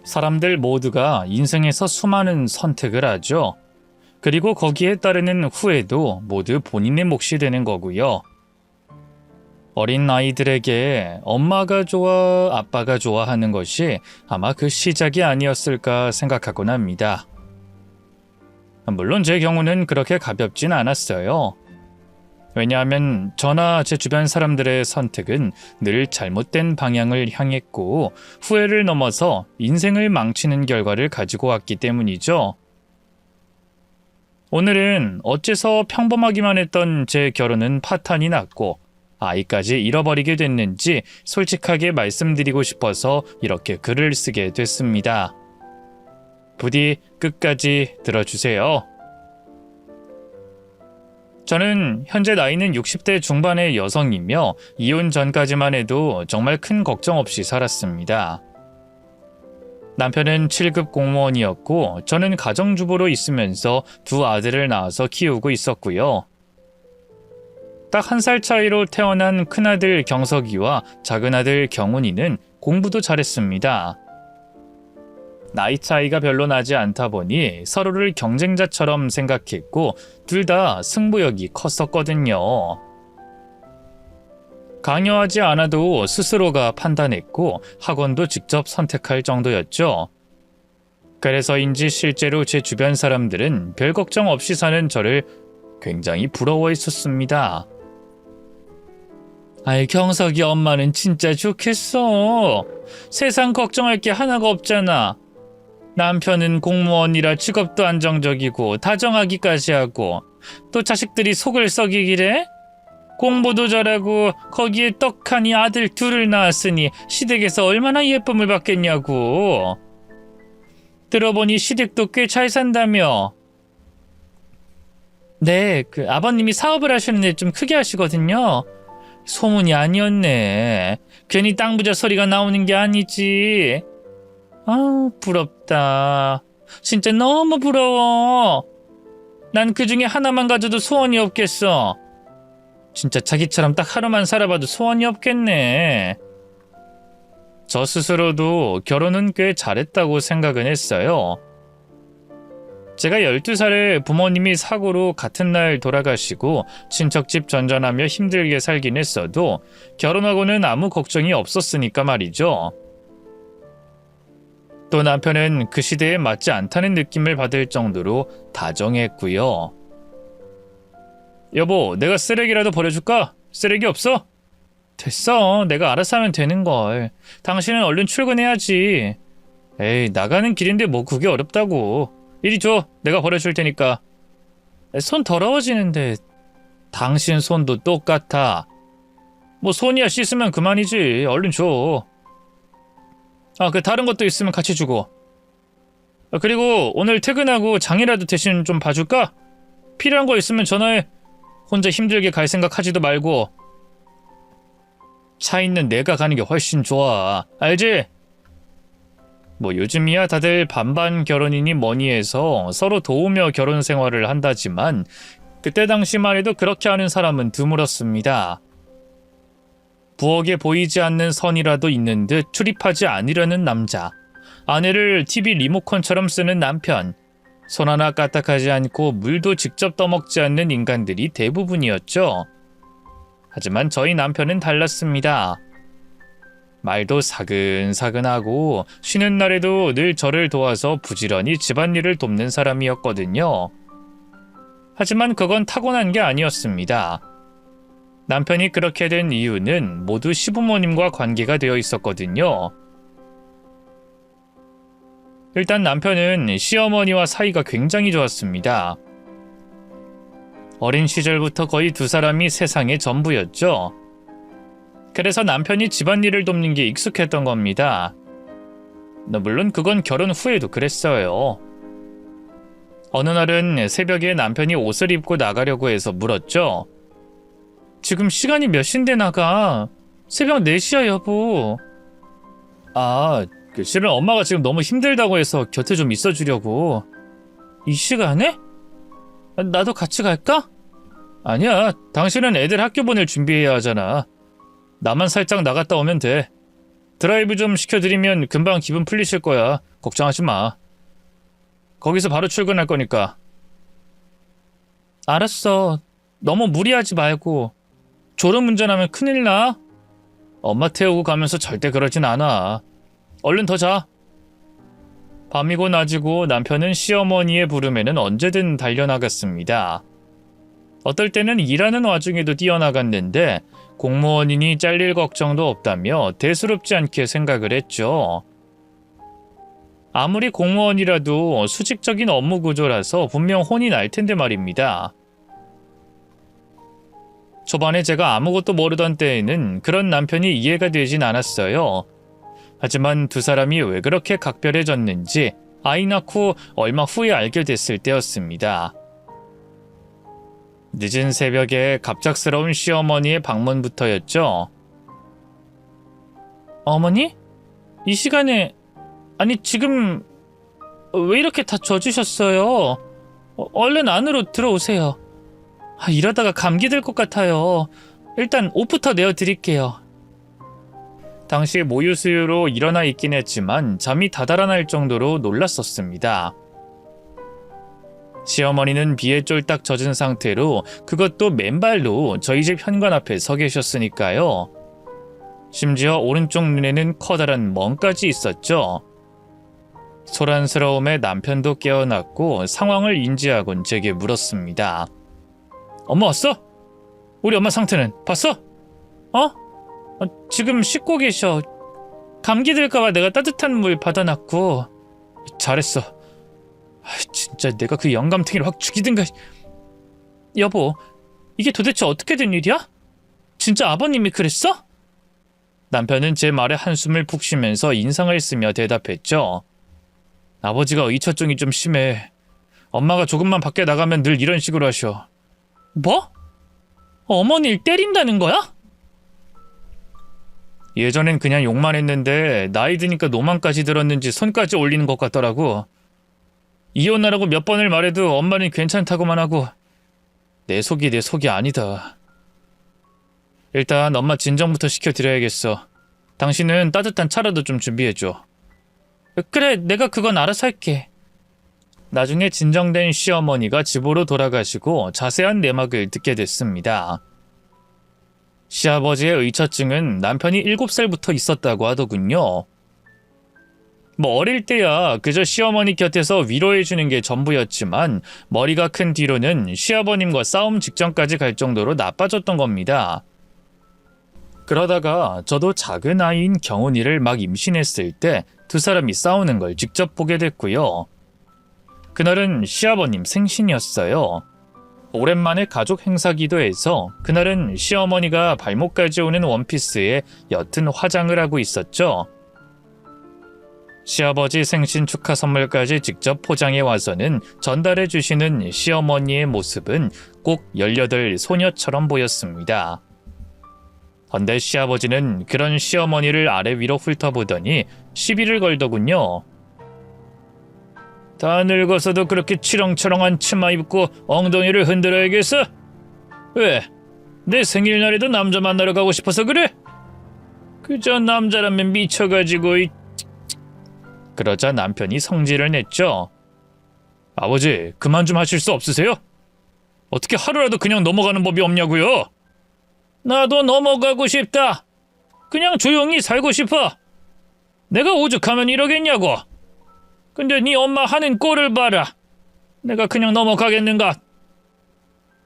사람들 모두가 인생에서 수많은 선택을 하죠. 그리고 거기에 따르는 후회도 모두 본인의 몫이 되는 거고요. 어린 아이들에게 엄마가 좋아, 아빠가 좋아 하는 것이 아마 그 시작이 아니었을까 생각하곤 합니다. 물론 제 경우는 그렇게 가볍진 않았어요. 왜냐하면 저나 제 주변 사람들의 선택은 늘 잘못된 방향을 향했고 후회를 넘어서 인생을 망치는 결과를 가지고 왔기 때문이죠. 오늘은 어째서 평범하기만 했던 제 결혼은 파탄이 났고 아이까지 잃어버리게 됐는지 솔직하게 말씀드리고 싶어서 이렇게 글을 쓰게 됐습니다. 부디 끝까지 들어주세요. 저는 현재 나이는 60대 중반의 여성이며 이혼 전까지만 해도 정말 큰 걱정 없이 살았습니다. 남편은 7급 공무원이었고 저는 가정주부로 있으면서 두 아들을 낳아서 키우고 있었고요. 딱 1살 차이로 태어난 큰아들 경석이와 작은아들 경훈이는 공부도 잘했습니다. 나이 차이가 별로 나지 않다 보니 서로를 경쟁자처럼 생각했고 둘 다 승부욕이 컸었거든요. 강요하지 않아도 스스로가 판단했고 학원도 직접 선택할 정도였죠. 그래서인지 실제로 제 주변 사람들은 별 걱정 없이 사는 저를 굉장히 부러워했었습니다. 아이, 경석이 엄마는 진짜 좋겠어. 세상 걱정할 게 하나가 없잖아. 남편은 공무원이라 직업도 안정적이고 다정하기까지 하고 또 자식들이 속을 썩이기래? 공부도 잘하고 거기에 떡하니 아들 둘을 낳았으니 시댁에서 얼마나 예쁨을 받겠냐고. 들어보니 시댁도 꽤 잘 산다며. 네, 아버님이 사업을 하시는데 좀 크게 하시거든요. 소문이 아니었네. 괜히 땅 부자 소리가 나오는 게 아니지. 아우, 부럽다. 진짜 너무 부러워. 난 그 중에 하나만 가져도 소원이 없겠어. 진짜 자기처럼 딱 하루만 살아봐도 소원이 없겠네. 저 스스로도 결혼은 꽤 잘했다고 생각은 했어요. 제가 12살에 부모님이 사고로 같은 날 돌아가시고 친척집 전전하며 힘들게 살긴 했어도 결혼하고는 아무 걱정이 없었으니까 말이죠. 또 남편은 그 시대에 맞지 않다는 느낌을 받을 정도로 다정했고요. 여보, 내가 쓰레기라도 버려줄까? 쓰레기 없어? 됐어, 내가 알아서 하면 되는걸. 당신은 얼른 출근해야지. 에이, 나가는 길인데 뭐 그게 어렵다고. 이리 줘, 내가 버려줄 테니까. 손 더러워지는데 당신 손도 똑같아. 뭐 손이야 씻으면 그만이지. 얼른 줘. 다른 것도 있으면 같이 주고. 그리고 오늘 퇴근하고 장이라도 대신 좀 봐줄까? 필요한 거 있으면 전화해. 혼자 힘들게 갈 생각 하지도 말고. 차 있는 내가 가는 게 훨씬 좋아. 알지? 뭐 요즘이야 다들 반반 결혼이니 뭐니 해서 서로 도우며 결혼 생활을 한다지만 그때 당시만 해도 그렇게 하는 사람은 드물었습니다. 부엌에 보이지 않는 선이라도 있는 듯 출입하지 않으려는 남자, 아내를 TV 리모컨처럼 쓰는 남편, 손 하나 까딱하지 않고 물도 직접 떠먹지 않는 인간들이 대부분이었죠. 하지만 저희 남편은 달랐습니다. 말도 사근사근하고 쉬는 날에도 늘 저를 도와서 부지런히 집안일을 돕는 사람이었거든요. 하지만 그건 타고난 게 아니었습니다. 남편이 그렇게 된 이유는 모두 시부모님과 관계가 되어 있었거든요. 일단 남편은 시어머니와 사이가 굉장히 좋았습니다. 어린 시절부터 거의 두 사람이 세상의 전부였죠. 그래서 남편이 집안일을 돕는 게 익숙했던 겁니다. 물론 그건 결혼 후에도 그랬어요. 어느 날은 새벽에 남편이 옷을 입고 나가려고 해서 물었죠. 지금 시간이 몇 시인데 나가? 새벽 4시야 여보. 실은 엄마가 지금 너무 힘들다고 해서 곁에 좀 있어주려고. 이 시간에? 나도 같이 갈까? 아니야, 당신은 애들 학교 보낼 준비해야 하잖아. 나만 살짝 나갔다 오면 돼. 드라이브 좀 시켜드리면 금방 기분 풀리실 거야. 걱정하지 마. 거기서 바로 출근할 거니까. 알았어. 너무 무리하지 말고. 졸음운전하면 큰일 나. 엄마 태우고 가면서 절대 그러진 않아. 얼른 더 자. 밤이고 낮이고 남편은 시어머니의 부름에는 언제든 달려나갔습니다. 어떨 때는 일하는 와중에도 뛰어나갔는데 공무원이니 잘릴 걱정도 없다며 대수롭지 않게 생각을 했죠. 아무리 공무원이라도 수직적인 업무 구조라서 분명 혼이 날 텐데 말입니다. 초반에 제가 아무것도 모르던 때에는 그런 남편이 이해가 되진 않았어요. 하지만 두 사람이 왜 그렇게 각별해졌는지 아이 낳고 얼마 후에 알게 됐을 때였습니다. 늦은 새벽에 갑작스러운 시어머니의 방문부터였죠. 어머니? 이 시간에... 아니 지금 왜 이렇게 다 젖으셨어요? 얼른 안으로 들어오세요. 이러다가 감기 들 것 같아요. 일단 옷부터 내어드릴게요. 당시 모유수유로 일어나 있긴 했지만 잠이 다 달아날 정도로 놀랐었습니다. 시어머니는 비에 쫄딱 젖은 상태로 그것도 맨발로 저희 집 현관 앞에 서 계셨으니까요. 심지어 오른쪽 눈에는 커다란 멍까지 있었죠. 소란스러움에 남편도 깨어났고 상황을 인지하곤 제게 물었습니다. 엄마 왔어? 우리 엄마 상태는 봤어? 지금 씻고 계셔. 감기 들까봐 내가 따뜻한 물 받아놨고. 잘했어. 진짜 내가 그 영감탱이를 확 죽이든가. 여보, 이게 도대체 어떻게 된 일이야? 진짜 아버님이 그랬어? 남편은 제 말에 한숨을 푹 쉬면서 인상을 쓰며 대답했죠. 아버지가 의처증이 좀 심해. 엄마가 조금만 밖에 나가면 늘 이런 식으로 하셔. 뭐? 어머니를 때린다는 거야? 예전엔 그냥 욕만 했는데 나이 드니까 노망까지 들었는지 손까지 올리는 것 같더라고. 이혼하라고 몇 번을 말해도 엄마는 괜찮다고만 하고. 내 속이 아니다. 일단 엄마 진정부터 시켜드려야겠어. 당신은 따뜻한 차라도 좀 준비해줘. 그래, 내가 그건 알아서 할게. 나중에 진정된 시어머니가 집으로 돌아가시고 자세한 내막을 듣게 됐습니다. 시아버지의 의처증은 남편이 7살부터 있었다고 하더군요. 어릴 때야 그저 시어머니 곁에서 위로해주는 게 전부였지만 머리가 큰 뒤로는 시아버님과 싸움 직전까지 갈 정도로 나빠졌던 겁니다. 그러다가 저도 작은 아이인 경훈이를 막 임신했을 때 두 사람이 싸우는 걸 직접 보게 됐고요. 그날은 시아버님 생신이었어요. 오랜만에 가족 행사기도 해서 그날은 시어머니가 발목까지 오는 원피스에 옅은 화장을 하고 있었죠. 시아버지 생신 축하 선물까지 직접 포장해 와서는 전달해 주시는 시어머니의 모습은 꼭 18 소녀처럼 보였습니다. 헌데 시아버지는 그런 시어머니를 아래 위로 훑어보더니 시비를 걸더군요. 다 늙어서도 그렇게 치렁치렁한 치마 입고 엉덩이를 흔들어야겠어? 왜? 내 생일날에도 남자 만나러 가고 싶어서 그래? 그저 남자라면 미쳐가지고. 그러자 남편이 성질을 냈죠. 아버지, 그만 좀 하실 수 없으세요? 어떻게 하루라도 그냥 넘어가는 법이 없냐고요? 나도 넘어가고 싶다. 그냥 조용히 살고 싶어. 내가 오죽하면 이러겠냐고. 근데 네 엄마 하는 꼴을 봐라. 내가 그냥 넘어가겠는가?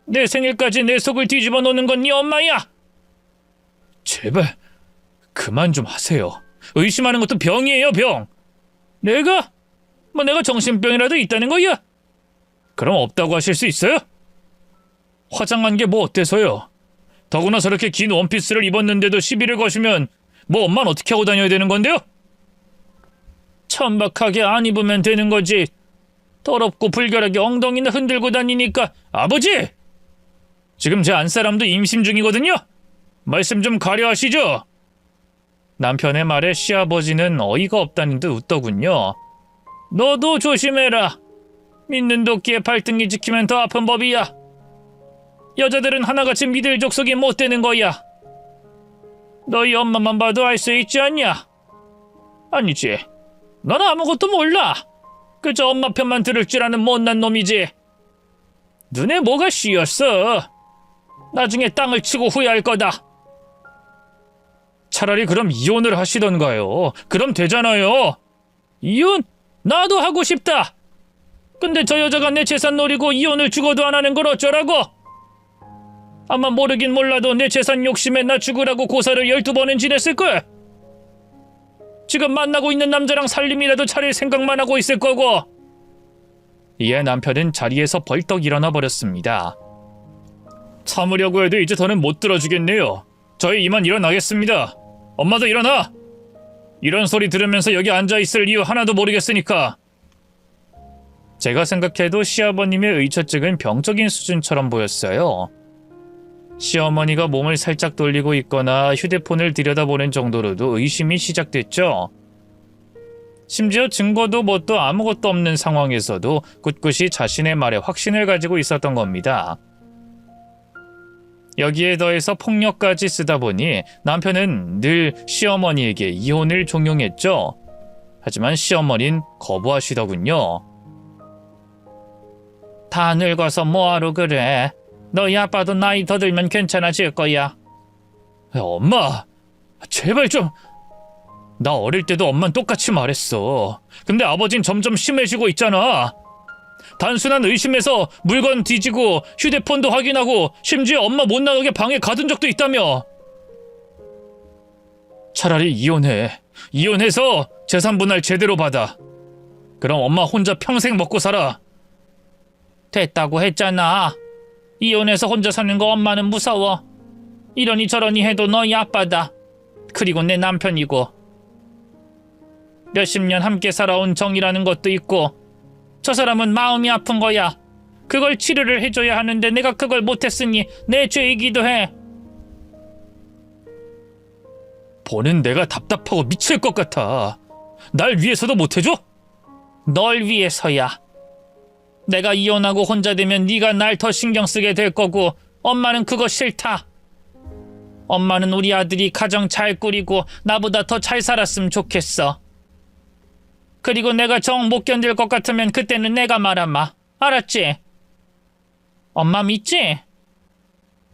내 생일까지 내 속을 뒤집어 놓는 건 네 엄마야. 제발 그만 좀 하세요. 의심하는 것도 병이에요, 병. 내가 정신병이라도 있다는 거야? 그럼 없다고 하실 수 있어요? 화장한 게 뭐 어때서요? 더구나 저렇게 긴 원피스를 입었는데도 시비를 거시면 엄마는 어떻게 하고 다녀야 되는 건데요? 천박하게 안 입으면 되는 거지. 더럽고 불결하게 엉덩이나 흔들고 다니니까. 아버지! 지금 제 안사람도 임신 중이거든요? 말씀 좀 가려하시죠? 남편의 말에 시아버지는 어이가 없다는 듯 웃더군요. 너도 조심해라. 믿는 도끼에 발등이 찍히면 더 아픈 법이야. 여자들은 하나같이 믿을 족속이 못 되는 거야. 너희 엄마만 봐도 알 수 있지 않냐? 아니지. 넌 아무것도 몰라. 그저 엄마 편만 들을 줄 아는 못난 놈이지. 눈에 뭐가 씌었어. 나중에 땅을 치고 후회할 거다. 차라리 그럼 이혼을 하시던가요. 그럼 되잖아요. 이혼? 나도 하고 싶다. 근데 저 여자가 내 재산 노리고 이혼을 죽어도 안 하는 걸 어쩌라고? 아마 모르긴 몰라도 내 재산 욕심에 나 죽으라고 고사를 12번은 지냈을걸. 지금 만나고 있는 남자랑 살림이라도 차릴 생각만 하고 있을 거고. 이에 남편은 자리에서 벌떡 일어나 버렸습니다. 참으려고 해도 이제 더는 못 들어주겠네요. 저희 이만 일어나겠습니다. 엄마도 일어나! 이런 소리 들으면서 여기 앉아있을 이유 하나도 모르겠으니까. 제가 생각해도 시아버님의 의처증은 병적인 수준처럼 보였어요. 시어머니가 몸을 살짝 돌리고 있거나 휴대폰을 들여다보는 정도로도 의심이 시작됐죠. 심지어 증거도 뭣도 아무것도 없는 상황에서도 꿋꿋이 자신의 말에 확신을 가지고 있었던 겁니다. 여기에 더해서 폭력까지 쓰다 보니 남편은 늘 시어머니에게 이혼을 종용했죠. 하지만 시어머니는 거부하시더군요. 다 늙어서 뭐하러 그래. 너희 아빠도 나이 더 들면 괜찮아질 거야. 엄마, 제발 좀. 나 어릴 때도 엄만 똑같이 말했어. 근데 아버진 점점 심해지고 있잖아. 단순한 의심에서 물건 뒤지고 휴대폰도 확인하고 심지어 엄마 못 나오게 방에 가둔 적도 있다며. 차라리 이혼해. 이혼해서 재산 분할 제대로 받아. 그럼 엄마 혼자 평생 먹고 살아. 됐다고 했잖아. 이혼해서 혼자 사는 거 엄마는 무서워. 이러니 저러니 해도 너희 아빠다. 그리고 내 남편이고. 몇십 년 함께 살아온 정이라는 것도 있고. 저 사람은 마음이 아픈 거야. 그걸 치료를 해줘야 하는데 내가 그걸 못했으니 내 죄이기도 해. 보는 내가 답답하고 미칠 것 같아. 날 위해서도 못해줘? 널 위해서야. 내가 이혼하고 혼자 되면 네가 날 더 신경 쓰게 될 거고 엄마는 그거 싫다. 엄마는 우리 아들이 가정 잘 꾸리고 나보다 더 잘 살았으면 좋겠어. 그리고 내가 정 못 견딜 것 같으면 그때는 내가 말아마. 알았지? 엄마 믿지?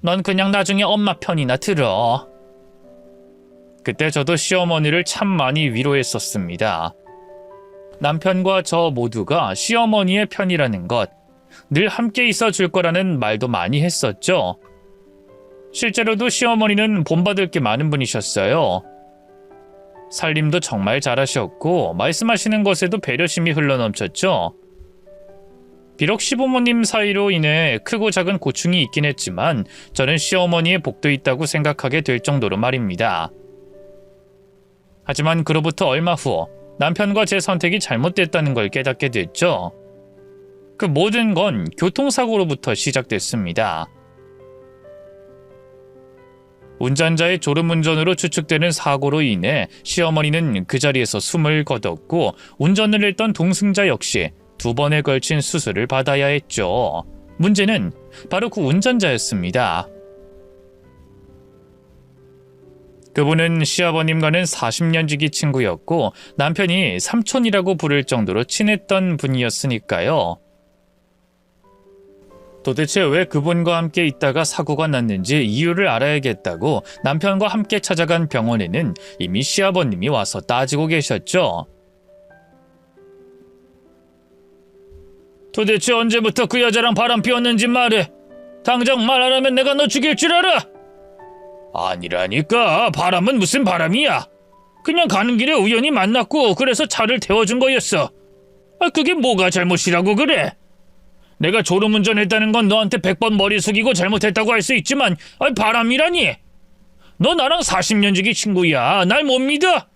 넌 그냥 나중에 엄마 편이나 들어. 그때 저도 시어머니를 참 많이 위로했었습니다. 남편과 저 모두가 시어머니의 편이라는 것, 늘 함께 있어 줄 거라는 말도 많이 했었죠. 실제로도 시어머니는 본받을 게 많은 분이셨어요. 살림도 정말 잘하셨고 말씀하시는 것에도 배려심이 흘러넘쳤죠. 비록 시부모님 사이로 인해 크고 작은 고충이 있긴 했지만 저는 시어머니의 복도 있다고 생각하게 될 정도로 말입니다. 하지만 그로부터 얼마 후 남편과 제 선택이 잘못됐다는 걸 깨닫게 됐죠. 그 모든 건 교통사고로부터 시작됐습니다. 운전자의 졸음운전으로 추측되는 사고로 인해 시어머니는 그 자리에서 숨을 거뒀고 운전을 했던 동승자 역시 2번에 걸친 수술을 받아야 했죠. 문제는 바로 그 운전자였습니다. 그분은 시아버님과는 40년 지기 친구였고 남편이 삼촌이라고 부를 정도로 친했던 분이었으니까요. 도대체 왜 그분과 함께 있다가 사고가 났는지 이유를 알아야겠다고 남편과 함께 찾아간 병원에는 이미 시아버님이 와서 따지고 계셨죠. 도대체 언제부터 그 여자랑 바람 피웠는지 말해. 당장 말 안 하면 내가 너 죽일 줄 알아. 아니라니까. 바람은 무슨 바람이야. 그냥 가는 길에 우연히 만났고 그래서 차를 태워준 거였어. 그게 뭐가 잘못이라고 그래. 내가 졸음운전했다는 건 너한테 100번 머리 숙이고 잘못했다고 할 수 있지만 바람이라니. 너 나랑 40년 지기 친구야. 날 못 믿어?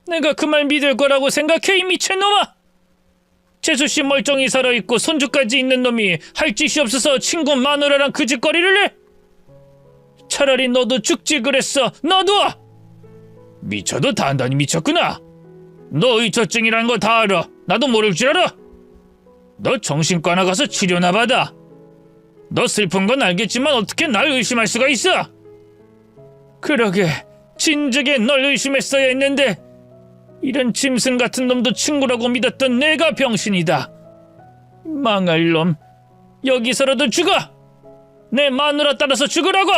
내가 그 말 믿을 거라고 생각해 이 미친놈아. 재수씨 멀쩡히 살아있고 손주까지 있는 놈이 할 짓이 없어서 친구 마누라랑 그 짓거리를 해? 차라리 너도 죽지 그랬어. 너도! 미쳐도 단단히 미쳤구나. 너 의처증이라는 거 다 알아. 나도 모를 줄 알아? 너 정신과나 가서 치료나 받아. 너 슬픈 건 알겠지만 어떻게 날 의심할 수가 있어? 그러게 진즉에 널 의심했어야 했는데 이런 짐승 같은 놈도 친구라고 믿었던 내가 병신이다. 망할 놈, 여기서라도 죽어! 내 마누라 따라서 죽으라고!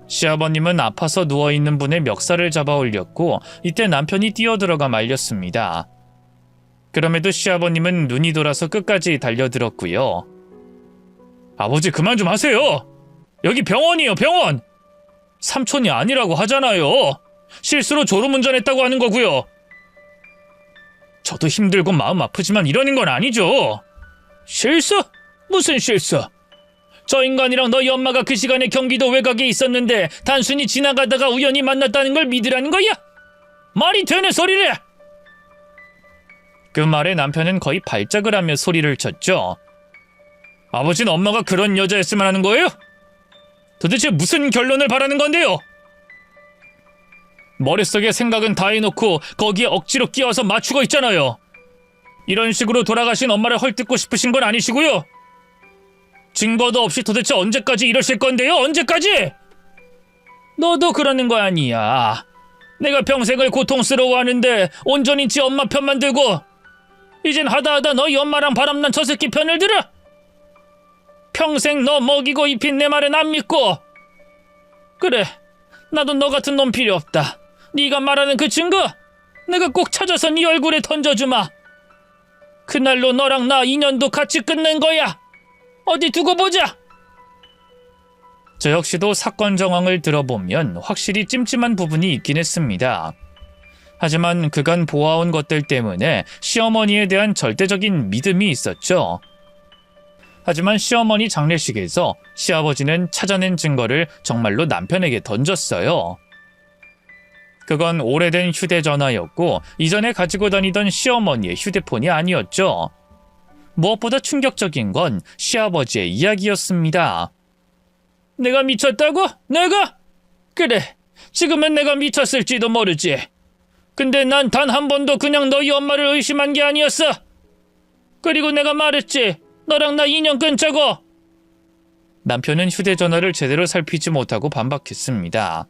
시아버님은 아파서 누워있는 분의 멱살을 잡아 올렸고 이때 남편이 뛰어들어가 말렸습니다. 그럼에도 시아버님은 눈이 돌아서 끝까지 달려들었고요. 아버지 그만 좀 하세요. 여기 병원이에요, 병원. 삼촌이 아니라고 하잖아요. 실수로 졸음운전했다고 하는 거고요. 저도 힘들고 마음 아프지만 이러는 건 아니죠. 실수? 무슨 실수? 저 인간이랑 너희 엄마가 그 시간에 경기도 외곽에 있었는데 단순히 지나가다가 우연히 만났다는 걸 믿으라는 거야? 말이 되는 소리를! 그 말에 남편은 거의 발작을 하며 소리를 쳤죠. 아버지는 엄마가 그런 여자였으면 하는 거예요? 도대체 무슨 결론을 바라는 건데요? 머릿속에 생각은 다 해놓고 거기에 억지로 끼워서 맞추고 있잖아요. 이런 식으로 돌아가신 엄마를 헐뜯고 싶으신 건 아니시고요. 증거도 없이 도대체 언제까지 이러실 건데요? 언제까지? 너도 그러는 거 아니야. 내가 평생을 고통스러워하는데 온전히 지 엄마 편만 들고 이젠 하다하다 너희 엄마랑 바람난 저 새끼 편을 들어? 평생 너 먹이고 입힌 내 말은 안 믿고. 그래, 나도 너 같은 놈 필요 없다. 네가 말하는 그 증거 내가 꼭 찾아서 네 얼굴에 던져주마. 그날로 너랑 나 인연도 같이 끝낸 거야. 어디 두고 보자. 저 역시도 사건 정황을 들어보면 확실히 찜찜한 부분이 있긴 했습니다. 하지만 그간 보아온 것들 때문에 시어머니에 대한 절대적인 믿음이 있었죠. 하지만 시어머니 장례식에서 시아버지는 찾아낸 증거를 정말로 남편에게 던졌어요. 그건 오래된 휴대전화였고 이전에 가지고 다니던 시어머니의 휴대폰이 아니었죠. 무엇보다 충격적인 건 시아버지의 이야기였습니다. 내가 미쳤다고? 내가? 그래, 지금은 내가 미쳤을지도 모르지. 근데 난 단 한 번도 그냥 너희 엄마를 의심한 게 아니었어. 그리고 내가 말했지, 너랑 나 인연 끊자고. 남편은 휴대전화를 제대로 살피지 못하고 반박했습니다.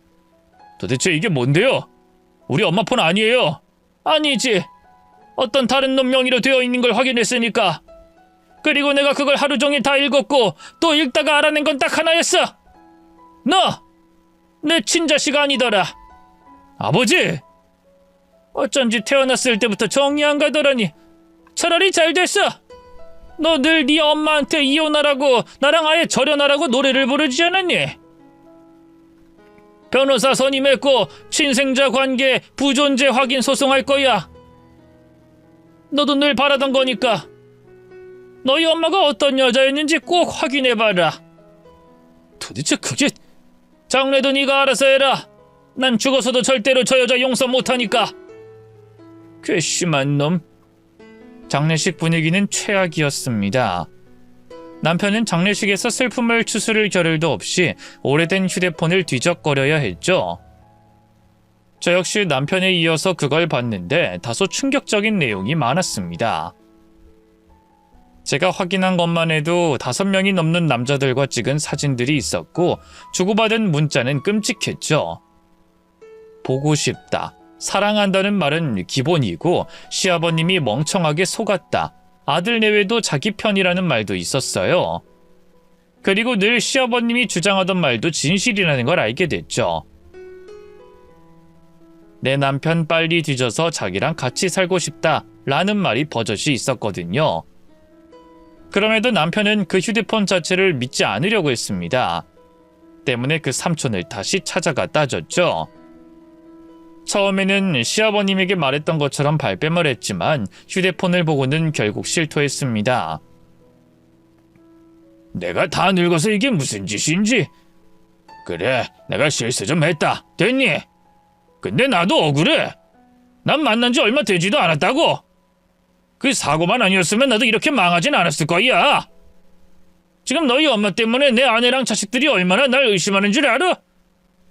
도대체 이게 뭔데요? 우리 엄마 폰 아니에요. 아니지. 어떤 다른 놈 명의로 되어 있는 걸 확인했으니까. 그리고 내가 그걸 하루 종일 다 읽었고 또 읽다가 알아낸 건 딱 하나였어. 너! 내 친자식 아니더라. 아버지! 어쩐지 태어났을 때부터 정이 안 가더라니. 차라리 잘 됐어. 너 늘 네 엄마한테 이혼하라고 나랑 아예 절연하라고 노래를 부르지 않았니? 변호사 선임했고 친생자 관계 부존재 확인 소송할 거야. 너도 늘 바라던 거니까 너희 엄마가 어떤 여자였는지 꼭 확인해봐라. 도대체 그게... 장래도 네가 알아서 해라. 난 죽어서도 절대로 저 여자 용서 못하니까. 괘씸한 놈. 장례식 분위기는 최악이었습니다. 남편은 장례식에서 슬픔을 추스를 겨를도 없이 오래된 휴대폰을 뒤적거려야 했죠. 저 역시 남편에 이어서 그걸 봤는데 다소 충격적인 내용이 많았습니다. 제가 확인한 것만 해도 5명이 넘는 남자들과 찍은 사진들이 있었고 주고받은 문자는 끔찍했죠. 보고 싶다, 사랑한다는 말은 기본이고 시아버님이 멍청하게 속았다, 아들 내외도 자기 편이라는 말도 있었어요. 그리고 늘 시아버님이 주장하던 말도 진실이라는 걸 알게 됐죠. 내 남편 빨리 뒤져서 자기랑 같이 살고 싶다 라는 말이 버젓이 있었거든요. 그럼에도 남편은 그 휴대폰 자체를 믿지 않으려고 했습니다. 때문에 그 삼촌을 다시 찾아가 따졌죠. 처음에는 시아버님에게 말했던 것처럼 발뺌을 했지만 휴대폰을 보고는 결국 실토했습니다. 내가 다 늙어서 이게 무슨 짓인지. 그래, 내가 실수 좀 했다. 됐니? 근데 나도 억울해. 난 만난 지 얼마 되지도 않았다고. 그 사고만 아니었으면 나도 이렇게 망하진 않았을 거야. 지금 너희 엄마 때문에 내 아내랑 자식들이 얼마나 날 의심하는 줄 알아?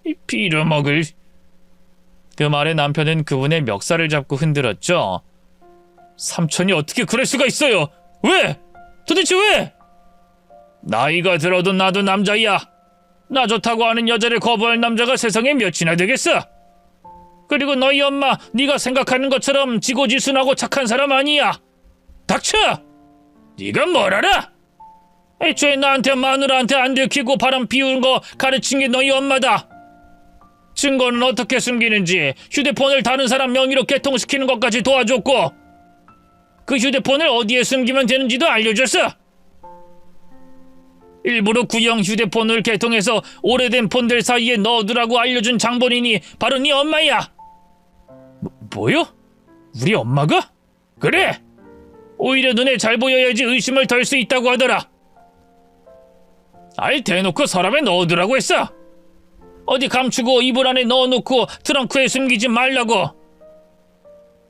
이 빌어먹을... 그 말에 남편은 그분의 멱살을 잡고 흔들었죠. 삼촌이 어떻게 그럴 수가 있어요? 왜? 도대체 왜? 나이가 들어도 나도 남자야. 나 좋다고 하는 여자를 거부할 남자가 세상에 몇이나 되겠어? 그리고 너희 엄마 네가 생각하는 것처럼 지고지순하고 착한 사람 아니야. 닥쳐! 네가 뭘 알아? 애초에 나한테 마누라한테 안 들키고 바람 피우는 거 가르친 게 너희 엄마다. 증거는 어떻게 숨기는지 휴대폰을 다른 사람 명의로 개통시키는 것까지 도와줬고 그 휴대폰을 어디에 숨기면 되는지도 알려줬어. 일부러 구형 휴대폰을 개통해서 오래된 폰들 사이에 넣어두라고 알려준 장본인이 바로 네 엄마야. 뭐요? 우리 엄마가? 그래! 오히려 눈에 잘 보여야지 의심을 덜 수 있다고 하더라. 아이 대놓고 서랍에 넣어두라고 했어. 어디 감추고 이불 안에 넣어놓고 트렁크에 숨기지 말라고.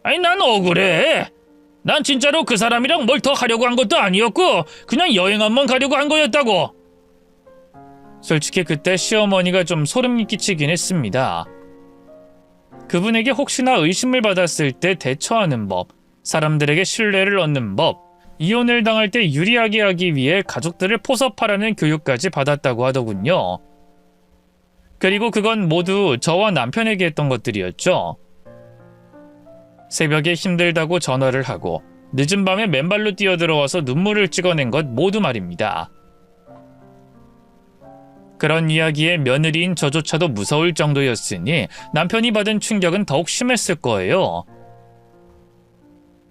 아니 난 억울해. 난 진짜로 그 사람이랑 뭘 더 하려고 한 것도 아니었고 그냥 여행 한번 가려고 한 거였다고. 솔직히 그때 시어머니가 좀 소름이 끼치긴 했습니다. 그분에게 혹시나 의심을 받았을 때 대처하는 법, 사람들에게 신뢰를 얻는 법, 이혼을 당할 때 유리하게 하기 위해 가족들을 포섭하라는 교육까지 받았다고 하더군요. 그리고 그건 모두 저와 남편에게 했던 것들이었죠. 새벽에 힘들다고 전화를 하고 늦은 밤에 맨발로 뛰어들어와서 눈물을 찍어낸 것 모두 말입니다. 그런 이야기에 며느리인 저조차도 무서울 정도였으니 남편이 받은 충격은 더욱 심했을 거예요.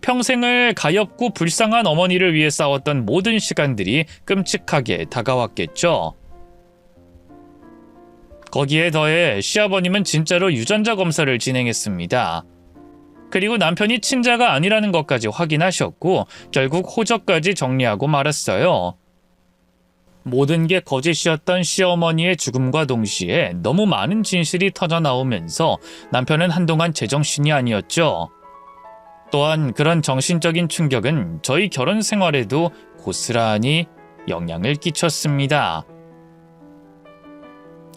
평생을 가엾고 불쌍한 어머니를 위해 싸웠던 모든 시간들이 끔찍하게 다가왔겠죠. 거기에 더해 시아버님은 진짜로 유전자 검사를 진행했습니다. 그리고 남편이 친자가 아니라는 것까지 확인하셨고 결국 호적까지 정리하고 말았어요. 모든 게 거짓이었던 시어머니의 죽음과 동시에 너무 많은 진실이 터져나오면서 남편은 한동안 제정신이 아니었죠. 또한 그런 정신적인 충격은 저희 결혼 생활에도 고스란히 영향을 끼쳤습니다.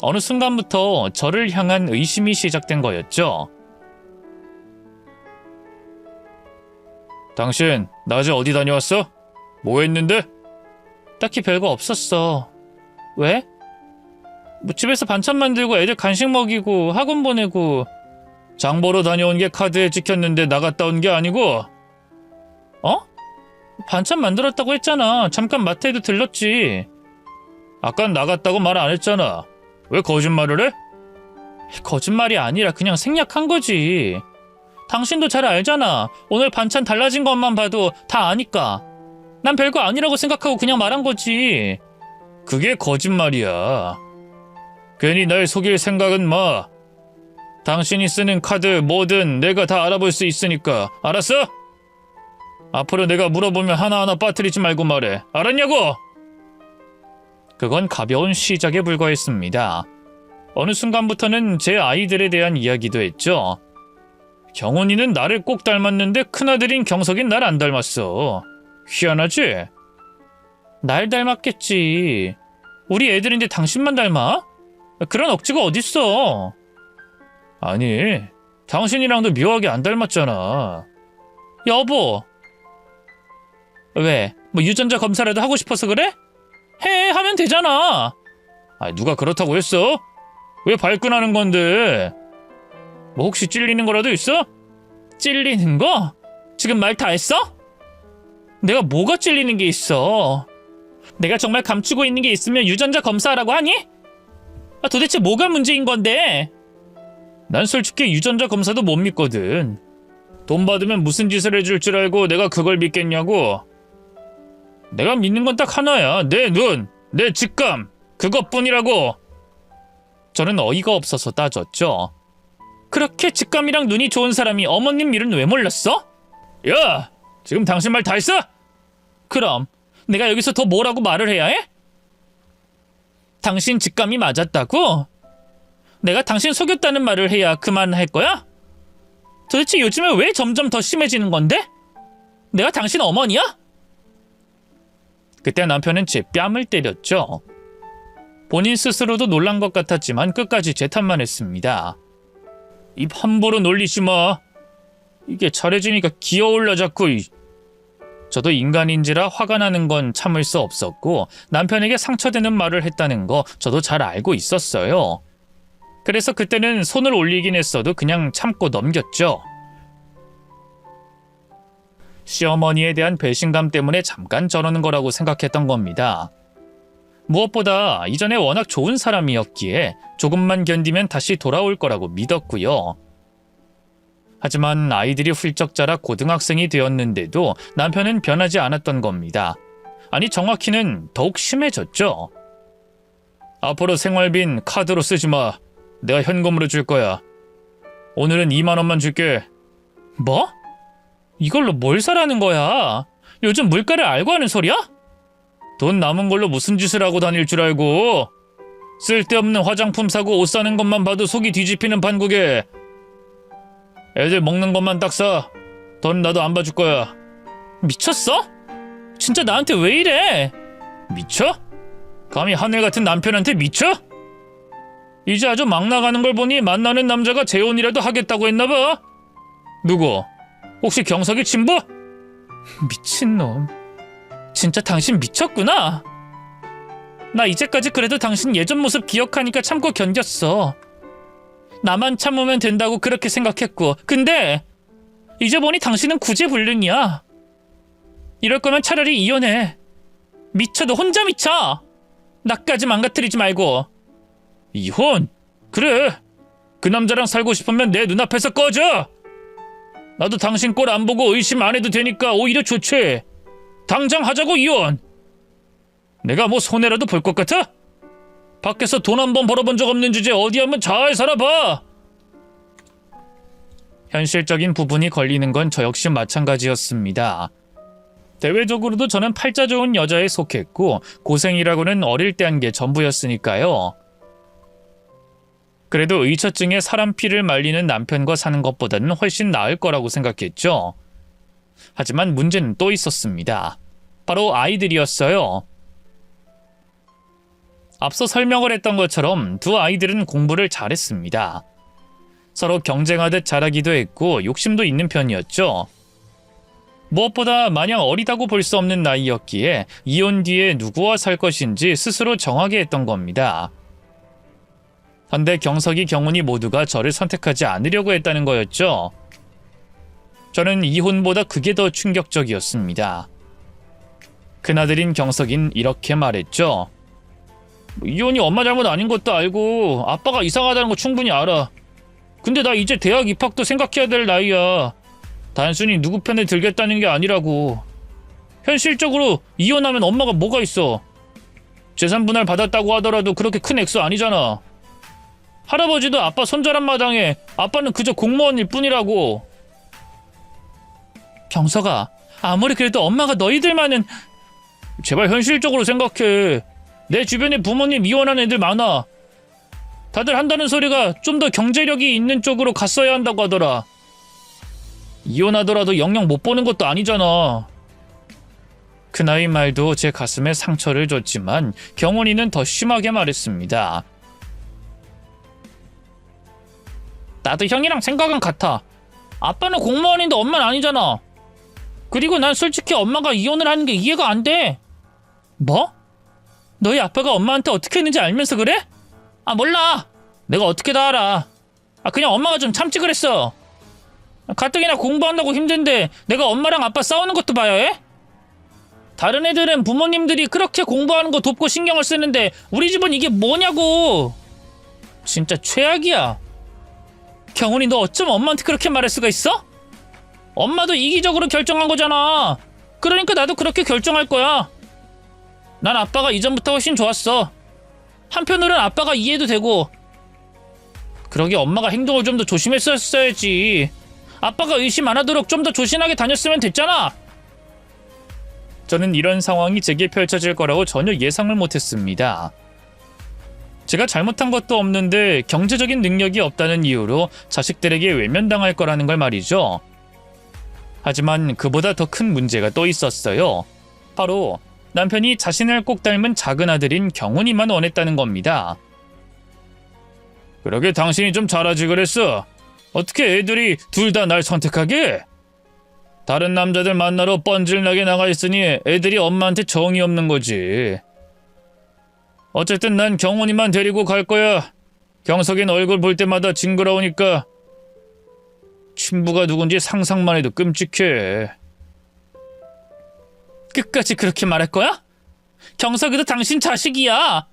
어느 순간부터 저를 향한 의심이 시작된 거였죠. 당신 낮에 어디 다녀왔어? 뭐 했는데? 딱히 별거 없었어. 왜? 뭐 집에서 반찬 만들고 애들 간식 먹이고 학원 보내고 장 보러 다녀온 게 카드에 찍혔는데 나갔다 온 게 아니고? 어? 반찬 만들었다고 했잖아. 잠깐 마트에도 들렀지. 아깐 나갔다고 말 안 했잖아. 왜 거짓말을 해? 거짓말이 아니라 그냥 생략한 거지. 당신도 잘 알잖아. 오늘 반찬 달라진 것만 봐도 다 아니까. 난 별거 아니라고 생각하고 그냥 말한 거지. 그게 거짓말이야. 괜히 날 속일 생각은 마. 당신이 쓰는 카드 뭐든 내가 다 알아볼 수 있으니까. 알았어? 앞으로 내가 물어보면 하나하나 빠뜨리지 말고 말해. 알았냐고? 그건 가벼운 시작에 불과했습니다. 어느 순간부터는 제 아이들에 대한 이야기도 했죠. 경훈이는 나를 꼭 닮았는데 큰아들인 경석인 날 안 닮았어. 희한하지? 날 닮았겠지. 우리 애들인데 당신만 닮아? 그런 억지가 어딨어. 아니, 당신이랑도 묘하게 안 닮았잖아. 여보. 왜? 뭐 유전자 검사라도 하고 싶어서 그래? 해, 하면 되잖아. 아, 누가 그렇다고 했어? 왜 발끈하는 건데? 뭐 혹시 찔리는 거라도 있어? 찔리는 거? 지금 말 다 했어? 내가 뭐가 찔리는 게 있어? 내가 정말 감추고 있는 게 있으면 유전자 검사하라고 하니? 아, 도대체 뭐가 문제인 건데? 난 솔직히 유전자 검사도 못 믿거든. 돈 받으면 무슨 짓을 해줄 줄 알고 내가 그걸 믿겠냐고. 내가 믿는 건 딱 하나야. 내 눈, 내 직감, 그것뿐이라고. 저는 어이가 없어서 따졌죠. 그렇게 직감이랑 눈이 좋은 사람이 어머님 일은 왜 몰랐어? 야! 지금 당신 말 다 했어? 그럼 내가 여기서 더 뭐라고 말을 해야 해? 당신 직감이 맞았다고? 내가 당신 속였다는 말을 해야 그만할 거야? 도대체 요즘에 왜 점점 더 심해지는 건데? 내가 당신 어머니야? 그때 남편은 제 뺨을 때렸죠. 본인 스스로도 놀란 것 같았지만 끝까지 제 탓만 했습니다. 입 함부로 놀리지 마. 이게 잘해지니까 기어올라 자꾸. 저도 인간인지라 화가 나는 건 참을 수 없었고 남편에게 상처되는 말을 했다는 거 저도 잘 알고 있었어요. 그래서 그때는 손을 올리긴 했어도 그냥 참고 넘겼죠. 시어머니에 대한 배신감 때문에 잠깐 저러는 거라고 생각했던 겁니다. 무엇보다 이전에 워낙 좋은 사람이었기에 조금만 견디면 다시 돌아올 거라고 믿었고요. 하지만 아이들이 훌쩍 자라 고등학생이 되었는데도 남편은 변하지 않았던 겁니다. 아니, 정확히는 더욱 심해졌죠. 앞으로 생활비는 카드로 쓰지 마. 내가 현금으로 줄 거야. 오늘은 2만 원만 줄게. 뭐? 이걸로 뭘 사라는 거야? 요즘 물가를 알고 하는 소리야? 돈 남은 걸로 무슨 짓을 하고 다닐 줄 알고. 쓸데없는 화장품 사고 옷 사는 것만 봐도 속이 뒤집히는 판국에. 애들 먹는 것만 딱 사. 돈 나도 안 봐줄 거야. 미쳤어? 진짜 나한테 왜 이래? 미쳐? 감히 하늘 같은 남편한테 미쳐? 이제 아주 막 나가는 걸 보니 만나는 남자가 재혼이라도 하겠다고 했나 봐. 누구? 혹시 경석이 친부? 미친놈. 진짜 당신 미쳤구나. 나 이제까지 그래도 당신 예전 모습 기억하니까 참고 견뎠어. 나만 참으면 된다고 그렇게 생각했고, 근데 이제 보니 당신은 구제불능이야. 이럴 거면 차라리 이혼해. 미쳐도 혼자 미쳐. 나까지 망가뜨리지 말고. 이혼? 그래. 그 남자랑 살고 싶으면 내 눈앞에서 꺼져. 나도 당신 꼴 안 보고 의심 안 해도 되니까 오히려 좋지. 당장 하자고, 이혼. 내가 뭐 손해라도 볼 것 같아? 밖에서 돈 한 번 벌어본 적 없는 주제에 어디 한번 잘 살아봐. 현실적인 부분이 걸리는 건 저 역시 마찬가지였습니다. 대외적으로도 저는 팔자 좋은 여자에 속했고 고생이라고는 어릴 때 한 게 전부였으니까요. 그래도 의처증에 사람 피를 말리는 남편과 사는 것보다는 훨씬 나을 거라고 생각했죠. 하지만 문제는 또 있었습니다. 바로 아이들이었어요. 앞서 설명을 했던 것처럼 두 아이들은 공부를 잘했습니다. 서로 경쟁하듯 잘하기도 했고 욕심도 있는 편이었죠. 무엇보다 마냥 어리다고 볼 수 없는 나이였기에 이혼 뒤에 누구와 살 것인지 스스로 정하게 했던 겁니다. 한데 경석이, 경훈이 모두가 저를 선택하지 않으려고 했다는 거였죠. 저는 이혼보다 그게 더 충격적이었습니다. 큰아들인 경석인 이렇게 말했죠. 이혼이 엄마 잘못 아닌 것도 알고 아빠가 이상하다는 거 충분히 알아. 근데 나 이제 대학 입학도 생각해야 될 나이야. 단순히 누구 편에 들겠다는 게 아니라고. 현실적으로 이혼하면 엄마가 뭐가 있어. 재산 분할 받았다고 하더라도 그렇게 큰 액수 아니잖아. 할아버지도 아빠 손자란 마당에 아빠는 그저 공무원일 뿐이라고. 경석아, 아무리 그래도 엄마가 너희들만은... 제발 현실적으로 생각해. 내 주변에 부모님 이혼한 애들 많아. 다들 한다는 소리가 좀 더 경제력이 있는 쪽으로 갔어야 한다고 하더라. 이혼하더라도 영영 못 보는 것도 아니잖아. 큰아이 말도 제 가슴에 상처를 줬지만 경훈이는 더 심하게 말했습니다. 나도 형이랑 생각은 같아. 아빠는 공무원인데 엄마는 아니잖아. 그리고 난 솔직히 엄마가 이혼을 하는 게 이해가 안 돼. 뭐? 너희 아빠가 엄마한테 어떻게 했는지 알면서 그래? 아, 몰라. 내가 어떻게 다 알아. 그냥 엄마가 좀 참지 그랬어. 가뜩이나 공부한다고 힘든데 내가 엄마랑 아빠 싸우는 것도 봐야 해? 다른 애들은 부모님들이 그렇게 공부하는 거 돕고 신경을 쓰는데 우리 집은 이게 뭐냐고. 진짜 최악이야. 경훈이, 너 어쩜 엄마한테 그렇게 말할 수가 있어? 엄마도 이기적으로 결정한 거잖아. 그러니까 나도 그렇게 결정할 거야. 난 아빠가 이전부터 훨씬 좋았어. 한편으로는 아빠가 이해도 되고. 그러게 엄마가 행동을 좀 더 조심했었어야지. 아빠가 의심 안 하도록 좀 더 조신하게 다녔으면 됐잖아. 저는 이런 상황이 제게 펼쳐질 거라고 전혀 예상을 못했습니다. 제가 잘못한 것도 없는데 경제적인 능력이 없다는 이유로 자식들에게 외면당할 거라는 걸 말이죠. 하지만 그보다 더 큰 문제가 또 있었어요. 바로 남편이 자신을 꼭 닮은 작은 아들인 경훈이만 원했다는 겁니다. 그러게 당신이 좀 잘하지 그랬어. 어떻게 애들이 둘 다 날 선택하게? 다른 남자들 만나러 뻔질나게 나가 있으니 애들이 엄마한테 정이 없는 거지. 어쨌든 난 경훈이만 데리고 갈 거야. 경석인 얼굴 볼 때마다 징그러우니까 친부가 누군지 상상만 해도 끔찍해. 끝까지 그렇게 말할 거야? 경석이도 당신 자식이야.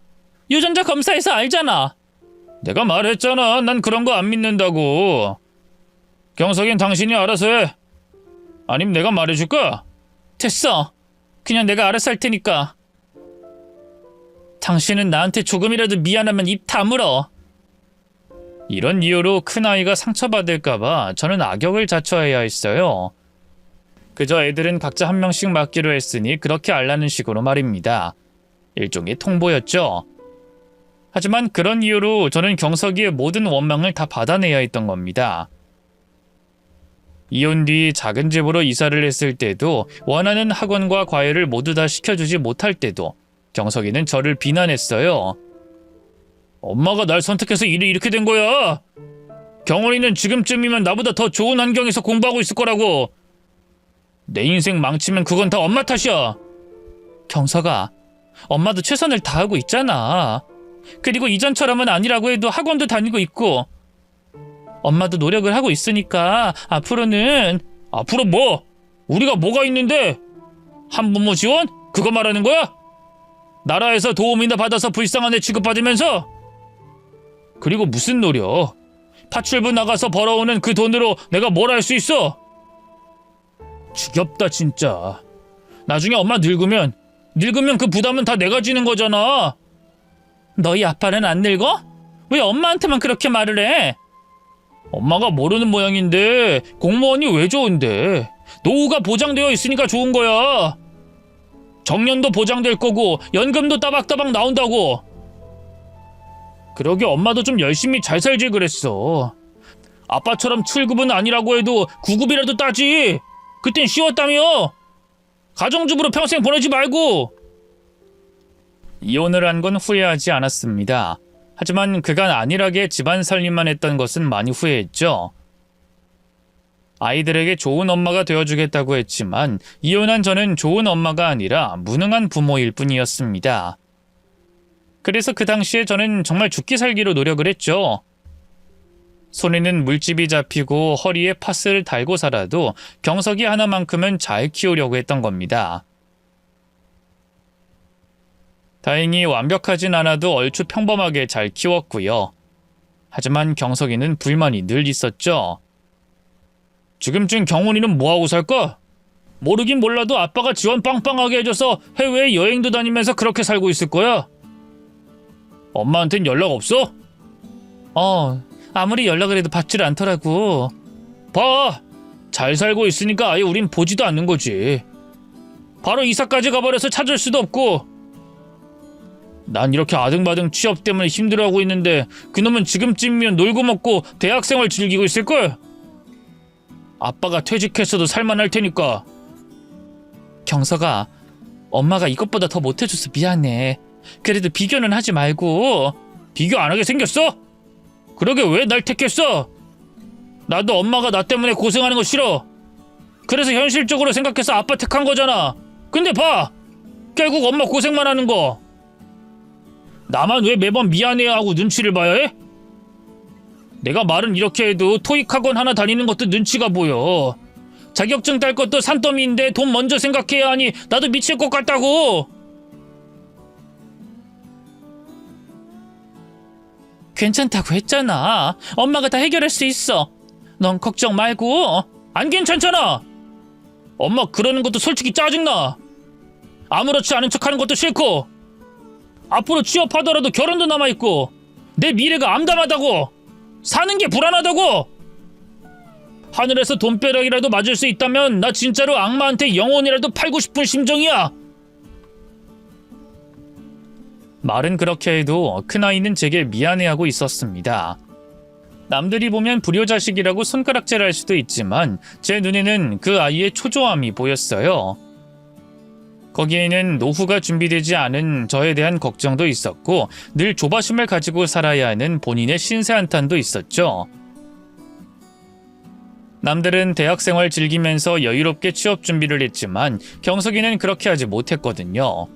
유전자 검사에서 알잖아. 내가 말했잖아. 난 그런 거 안 믿는다고. 경석인 당신이 알아서 해. 아님 내가 말해줄까? 됐어. 그냥 내가 알아서 할 테니까. 당신은 나한테 조금이라도 미안하면 입 다물어. 이런 이유로 큰아이가 상처받을까봐 저는 악역을 자처해야 했어요. 그저 애들은 각자 한 명씩 맡기로 했으니 그렇게 알라는 식으로 말입니다. 일종의 통보였죠. 하지만 그런 이유로 저는 경석이의 모든 원망을 다 받아내야 했던 겁니다. 이혼 뒤 작은 집으로 이사를 했을 때도 원하는 학원과 과외를 모두 다 시켜주지 못할 때도 경석이는 저를 비난했어요. 엄마가 날 선택해서 일이 이렇게 된 거야. 경원이는 지금쯤이면 나보다 더 좋은 환경에서 공부하고 있을 거라고. 내 인생 망치면 그건 다 엄마 탓이야. 경석아, 엄마도 최선을 다하고 있잖아. 그리고 이전처럼은 아니라고 해도 학원도 다니고 있고 엄마도 노력을 하고 있으니까 앞으로는. 앞으로 뭐? 우리가 뭐가 있는데? 한부모 지원? 그거 말하는 거야? 나라에서 도움이나 받아서 불쌍한 애 취급받으면서? 그리고 무슨 노력? 파출부 나가서 벌어오는 그 돈으로 내가 뭘 할 수 있어? 지겹다 진짜. 나중에 엄마 늙으면 그 부담은 다 내가 지는 거잖아. 너희 아빠는 안 늙어? 왜 엄마한테만 그렇게 말을 해? 엄마가 모르는 모양인데 공무원이 왜 좋은데? 노후가 보장되어 있으니까 좋은 거야. 정년도 보장될 거고 연금도 따박따박 나온다고. 그러게 엄마도 좀 열심히 잘 살지 그랬어. 아빠처럼 7급은 아니라고 해도 9급이라도 따지. 그땐 쉬웠다며. 가정주부로 평생 보내지 말고. 이혼을 한 건 후회하지 않았습니다. 하지만 그간 안일하게 집안 살림만 했던 것은 많이 후회했죠. 아이들에게 좋은 엄마가 되어주겠다고 했지만 이혼한 저는 좋은 엄마가 아니라 무능한 부모일 뿐이었습니다. 그래서 그 당시에 저는 정말 죽기 살기로 노력을 했죠. 손에는 물집이 잡히고 허리에 파스를 달고 살아도 경석이 하나만큼은 잘 키우려고 했던 겁니다. 다행히 완벽하진 않아도 얼추 평범하게 잘 키웠고요. 하지만 경석이는 불만이 늘 있었죠. 지금쯤 경훈이는 뭐하고 살까? 모르긴 몰라도 아빠가 지원 빵빵하게 해줘서 해외에 여행도 다니면서 그렇게 살고 있을 거야. 엄마한텐 연락 없어? 아무리 연락을 해도 받질 않더라고. 봐! 잘 살고 있으니까 아예 우린 보지도 않는 거지. 바로 이사까지 가버려서 찾을 수도 없고. 난 이렇게 아등바등 취업 때문에 힘들어하고 있는데 그놈은 지금쯤이면 놀고 먹고 대학생활 즐기고 있을걸? 아빠가 퇴직했어도 살만할 테니까. 경석아, 엄마가 이것보다 더 못해줘서 미안해. 그래도 비교는 하지 말고. 비교 안 하게 생겼어? 그러게 왜 날 택했어? 나도 엄마가 나 때문에 고생하는 거 싫어. 그래서 현실적으로 생각해서 아빠 택한 거잖아. 근데 봐! 결국 엄마 고생만 하는 거. 나만 왜 매번 미안해야 하고 눈치를 봐야 해? 내가 말은 이렇게 해도 토익 학원 하나 다니는 것도 눈치가 보여. 자격증 딸 것도 산더미인데 돈 먼저 생각해야 하니 나도 미칠 것 같다고. 괜찮다고 했잖아. 엄마가 다 해결할 수 있어. 넌 걱정 말고. 안 괜찮잖아. 엄마 그러는 것도 솔직히 짜증나. 아무렇지 않은 척하는 것도 싫고. 앞으로 취업하더라도 결혼도 남아있고. 내 미래가 암담하다고. 사는 게 불안하다고. 하늘에서 돈벼락이라도 맞을 수 있다면 나 진짜로 악마한테 영혼이라도 팔고 싶은 심정이야. 말은 그렇게 해도 큰아이는 제게 미안해하고 있었습니다. 남들이 보면 불효자식이라고 손가락질할 수도 있지만 제 눈에는 그 아이의 초조함이 보였어요. 거기에는 노후가 준비되지 않은 저에 대한 걱정도 있었고 늘 조바심을 가지고 살아야 하는 본인의 신세 한탄도 있었죠. 남들은 대학생활 즐기면서 여유롭게 취업 준비를 했지만 경석이는 그렇게 하지 못했거든요.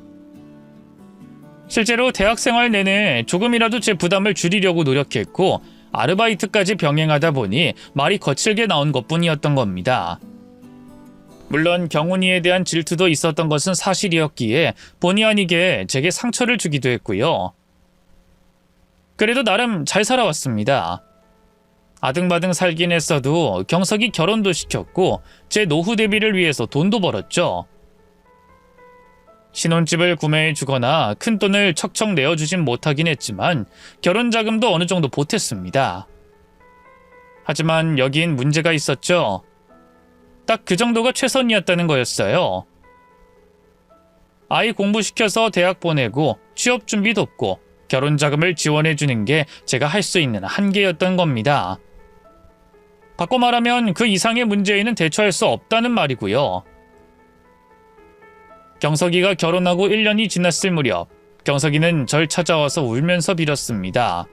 실제로 대학 생활 내내 조금이라도 제 부담을 줄이려고 노력했고 아르바이트까지 병행하다 보니 말이 거칠게 나온 것뿐이었던 겁니다. 물론 경훈이에 대한 질투도 있었던 것은 사실이었기에 본의 아니게 제게 상처를 주기도 했고요. 그래도 나름 잘 살아왔습니다. 아등바등 살긴 했어도 경석이 결혼도 시켰고 제 노후 대비를 위해서 돈도 벌었죠. 신혼집을 구매해 주거나 큰 돈을 척척 내어주진 못하긴 했지만 결혼 자금도 어느 정도 보탰습니다. 하지만 여긴 문제가 있었죠. 딱 그 정도가 최선이었다는 거였어요. 아이 공부시켜서 대학 보내고 취업 준비 돕고 결혼 자금을 지원해 주는 게 제가 할 수 있는 한계였던 겁니다. 바꿔 말하면 그 이상의 문제에는 대처할 수 없다는 말이고요. 경석이가 결혼하고 1년이 지났을 무렵 경석이는 절 찾아와서 울면서 빌었습니다.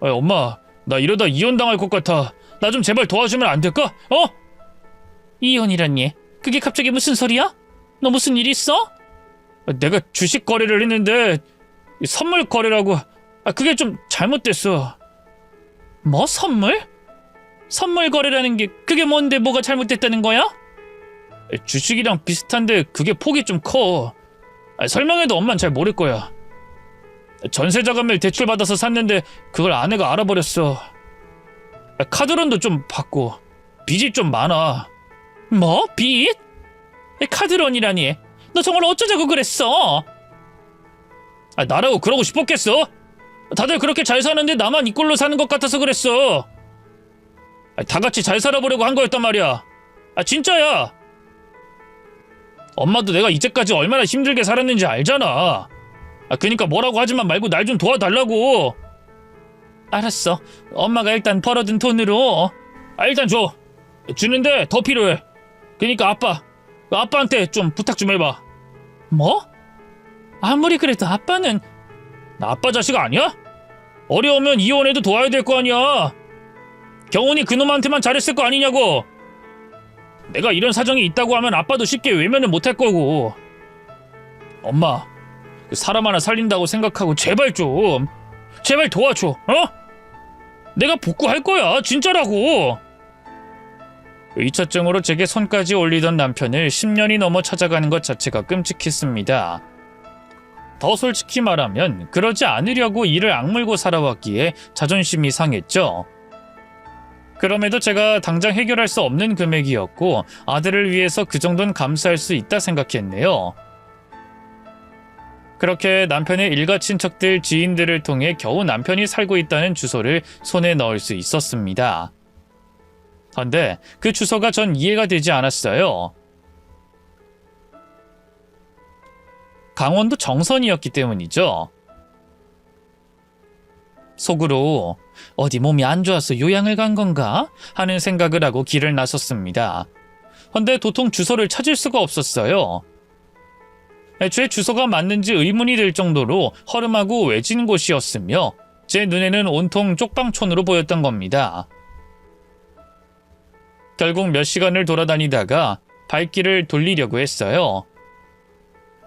엄마, 나 이러다 이혼당할 것 같아. 나 좀 제발 도와주면 안 될까? 이혼이라니? 그게 갑자기 무슨 소리야? 너 무슨 일 있어? 내가 주식 거래를 했는데 선물 거래라고. 그게 좀 잘못됐어. 뭐 선물? 선물 거래라는 게 그게 뭔데 뭐가 잘못됐다는 거야? 주식이랑 비슷한데 그게 폭이 좀 커. 설명해도 엄만 잘 모를 거야. 전세 자금을 대출받아서 샀는데 그걸 아내가 알아버렸어. 카드론도 좀 받고 빚이 좀 많아. 뭐? 빚? 카드론이라니? 너 정말 어쩌자고 그랬어? 나라고 그러고 싶었겠어? 다들 그렇게 잘 사는데 나만 이 꼴로 사는 것 같아서 그랬어. 다 같이 잘 살아보려고 한 거였단 말이야. 진짜야. 엄마도 내가 이제까지 얼마나 힘들게 살았는지 알잖아. 그니까 뭐라고 하지만 말고 날 좀 도와달라고. 알았어. 엄마가 일단 벌어둔 돈으로. 일단 줘. 주는데 더 필요해. 그니까 아빠한테 좀 부탁 좀 해봐. 뭐? 아무리 그래도 아빠는. 나 아빠 자식 아니야? 어려우면 이혼해도 도와야 될 거 아니야. 경훈이 그놈한테만 잘했을 거 아니냐고. 내가 이런 사정이 있다고 하면 아빠도 쉽게 외면을 못할 거고. 엄마, 사람 하나 살린다고 생각하고 제발 도와줘. 내가 복구할 거야. 진짜라고. 의처증으로 제게 손까지 올리던 남편을 10년이 넘어 찾아가는 것 자체가 끔찍했습니다. 더 솔직히 말하면 그러지 않으려고 이를 악물고 살아왔기에 자존심이 상했죠. 그럼에도 제가 당장 해결할 수 없는 금액이었고 아들을 위해서 그 정도는 감수할 수 있다 생각했네요. 그렇게 남편의 일가 친척들 지인들을 통해 겨우 남편이 살고 있다는 주소를 손에 넣을 수 있었습니다. 그런데 그 주소가 전 이해가 되지 않았어요. 강원도 정선이었기 때문이죠. 속으로 어디 몸이 안 좋아서 요양을 간 건가 하는 생각을 하고 길을 나섰습니다. 그런데 도통 주소를 찾을 수가 없었어요. 애초에 주소가 맞는지 의문이 들 정도로 허름하고 외진 곳이었으며 제 눈에는 온통 쪽방촌으로 보였던 겁니다. 결국 몇 시간을 돌아다니다가 발길을 돌리려고 했어요.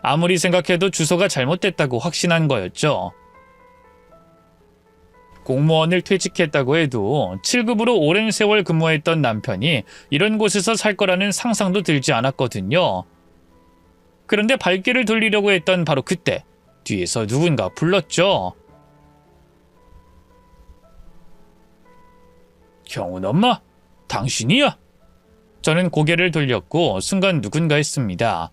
아무리 생각해도 주소가 잘못됐다고 확신한 거였죠. 공무원을 퇴직했다고 해도 7급으로 오랜 세월 근무했던 남편이 이런 곳에서 살 거라는 상상도 들지 않았거든요. 그런데 발길을 돌리려고 했던 바로 그때 뒤에서 누군가 불렀죠. 경훈 엄마, 당신이야? 저는 고개를 돌렸고 순간 누군가 했습니다.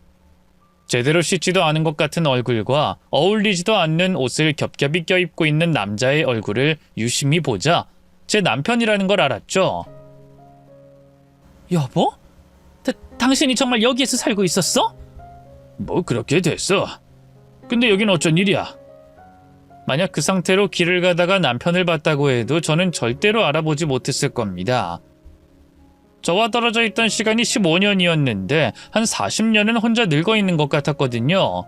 제대로 씻지도 않은 것 같은 얼굴과 어울리지도 않는 옷을 겹겹이 껴입고 있는 남자의 얼굴을 유심히 보자 제 남편이라는 걸 알았죠. 여보? 당신이 정말 여기에서 살고 있었어? 뭐 그렇게 됐어. 근데 여긴 어쩐 일이야? 만약 그 상태로 길을 가다가 남편을 봤다고 해도 저는 절대로 알아보지 못했을 겁니다. 저와 떨어져 있던 시간이 15년이었는데 한 40년은 혼자 늙어 있는 것 같았거든요.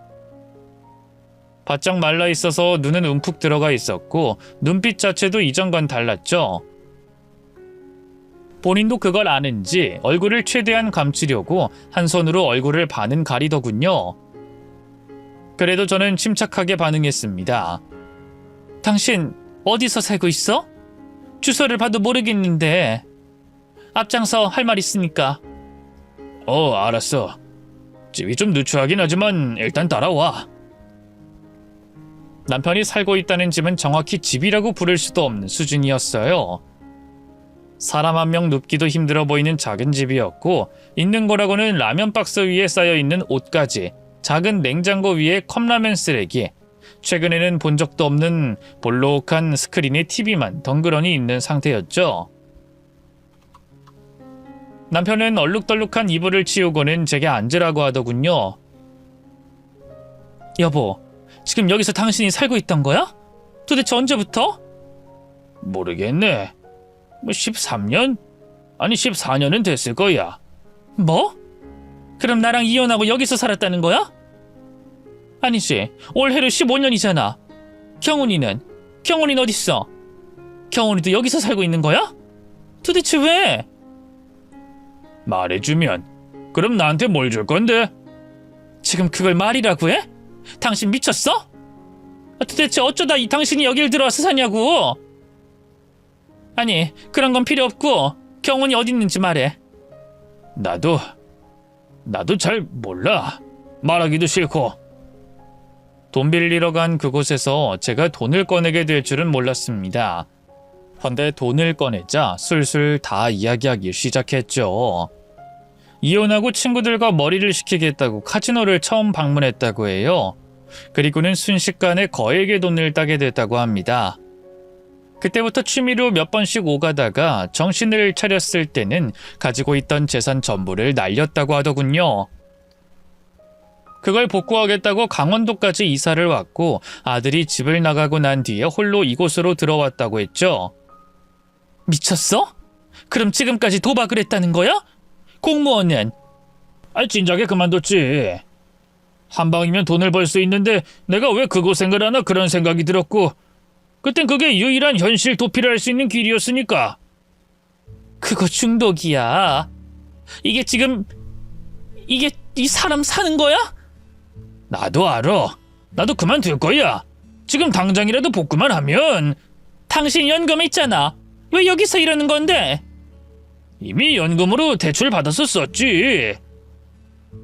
바짝 말라 있어서 눈은 움푹 들어가 있었고 눈빛 자체도 이전과는 달랐죠. 본인도 그걸 아는지 얼굴을 최대한 감추려고 한 손으로 얼굴을 반은 가리더군요. 그래도 저는 침착하게 반응했습니다. 당신 어디서 살고 있어? 주소를 봐도 모르겠는데. 앞장서 할 말 있으니까. 알았어. 집이 좀 누추하긴 하지만 일단 따라와. 남편이 살고 있다는 집은 정확히 집이라고 부를 수도 없는 수준이었어요. 사람 한 명 눕기도 힘들어 보이는 작은 집이었고, 있는 거라고는 라면 박스 위에 쌓여있는 옷가지, 작은 냉장고 위에 컵라면 쓰레기, 최근에는 본 적도 없는 볼록한 스크린의 TV만 덩그러니 있는 상태였죠. 남편은 얼룩덜룩한 이불을 치우고는 제게 앉으라고 하더군요. 여보, 지금 여기서 당신이 살고 있던 거야? 도대체 언제부터? 모르겠네. 13년? 아니 14년은 됐을 거야. 뭐? 그럼 나랑 이혼하고 여기서 살았다는 거야? 아니지, 올해로 15년이잖아. 경훈이는? 경훈이는 어딨어? 경훈이도 여기서 살고 있는 거야? 도대체 왜? 말해주면 그럼 나한테 뭘 줄 건데? 지금 그걸 말이라고 해? 당신 미쳤어? 도대체 어쩌다 이 당신이 여길 들어와서 사냐고? 아니, 그런 건 필요 없고 경훈이 어디 있는지 말해. 나도 잘 몰라. 말하기도 싫고. 돈 빌리러 간 그곳에서 제가 돈을 꺼내게 될 줄은 몰랐습니다. 헌데 돈을 꺼내자 술술 다 이야기하기 시작했죠. 이혼하고 친구들과 머리를 식히겠다고 카지노를 처음 방문했다고 해요. 그리고는 순식간에 거액의 돈을 따게 됐다고 합니다. 그때부터 취미로 몇 번씩 오가다가 정신을 차렸을 때는 가지고 있던 재산 전부를 날렸다고 하더군요. 그걸 복구하겠다고 강원도까지 이사를 왔고 아들이 집을 나가고 난 뒤에 홀로 이곳으로 들어왔다고 했죠. 미쳤어? 그럼 지금까지 도박을 했다는 거야? 공무원은? 진작에 그만뒀지. 한 방이면 돈을 벌 수 있는데 내가 왜 그 고생을 하나 그런 생각이 들었고, 그땐 그게 유일한 현실 도피를 할 수 있는 길이었으니까. 그거 중독이야. 이게 지금 이 사람 사는 거야? 나도 알아. 나도 그만둘 거야. 지금 당장이라도 복구만 하면. 당신 연금 있잖아. 왜 여기서 이러는 건데? 이미 연금으로 대출 받아서 썼지.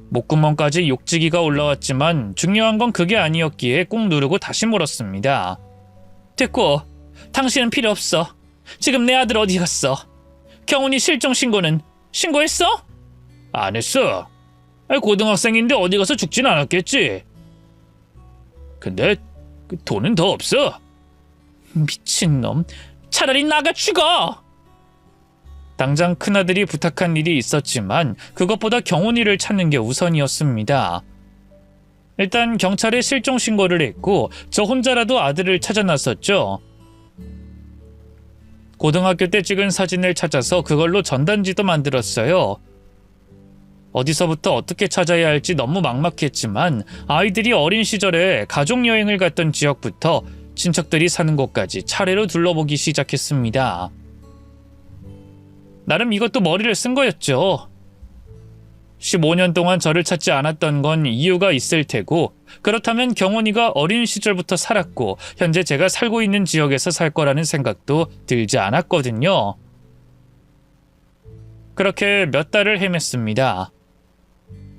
목구멍까지 욕지기가 올라왔지만 중요한 건 그게 아니었기에 꾹 누르고 다시 물었습니다. 됐고, 당신은 필요 없어. 지금 내 아들 어디 갔어? 경훈이 실종 신고는 신고했어? 안 했어. 고등학생인데 어디 가서 죽진 않았겠지. 근데 돈은 더 없어. 미친놈. 차라리 나가 죽어. 당장 큰아들이 부탁한 일이 있었지만 그것보다 경훈이를 찾는 게 우선이었습니다. 일단 경찰에 실종 신고를 했고 저 혼자라도 아들을 찾아 나섰죠. 고등학교 때 찍은 사진을 찾아서 그걸로 전단지도 만들었어요. 어디서부터 어떻게 찾아야 할지 너무 막막했지만 아이들이 어린 시절에 가족여행을 갔던 지역부터 친척들이 사는 곳까지 차례로 둘러보기 시작했습니다. 나름 이것도 머리를 쓴 거였죠. 15년 동안 저를 찾지 않았던 건 이유가 있을 테고, 그렇다면 경훈이가 어린 시절부터 살았고 현재 제가 살고 있는 지역에서 살 거라는 생각도 들지 않았거든요. 그렇게 몇 달을 헤맸습니다.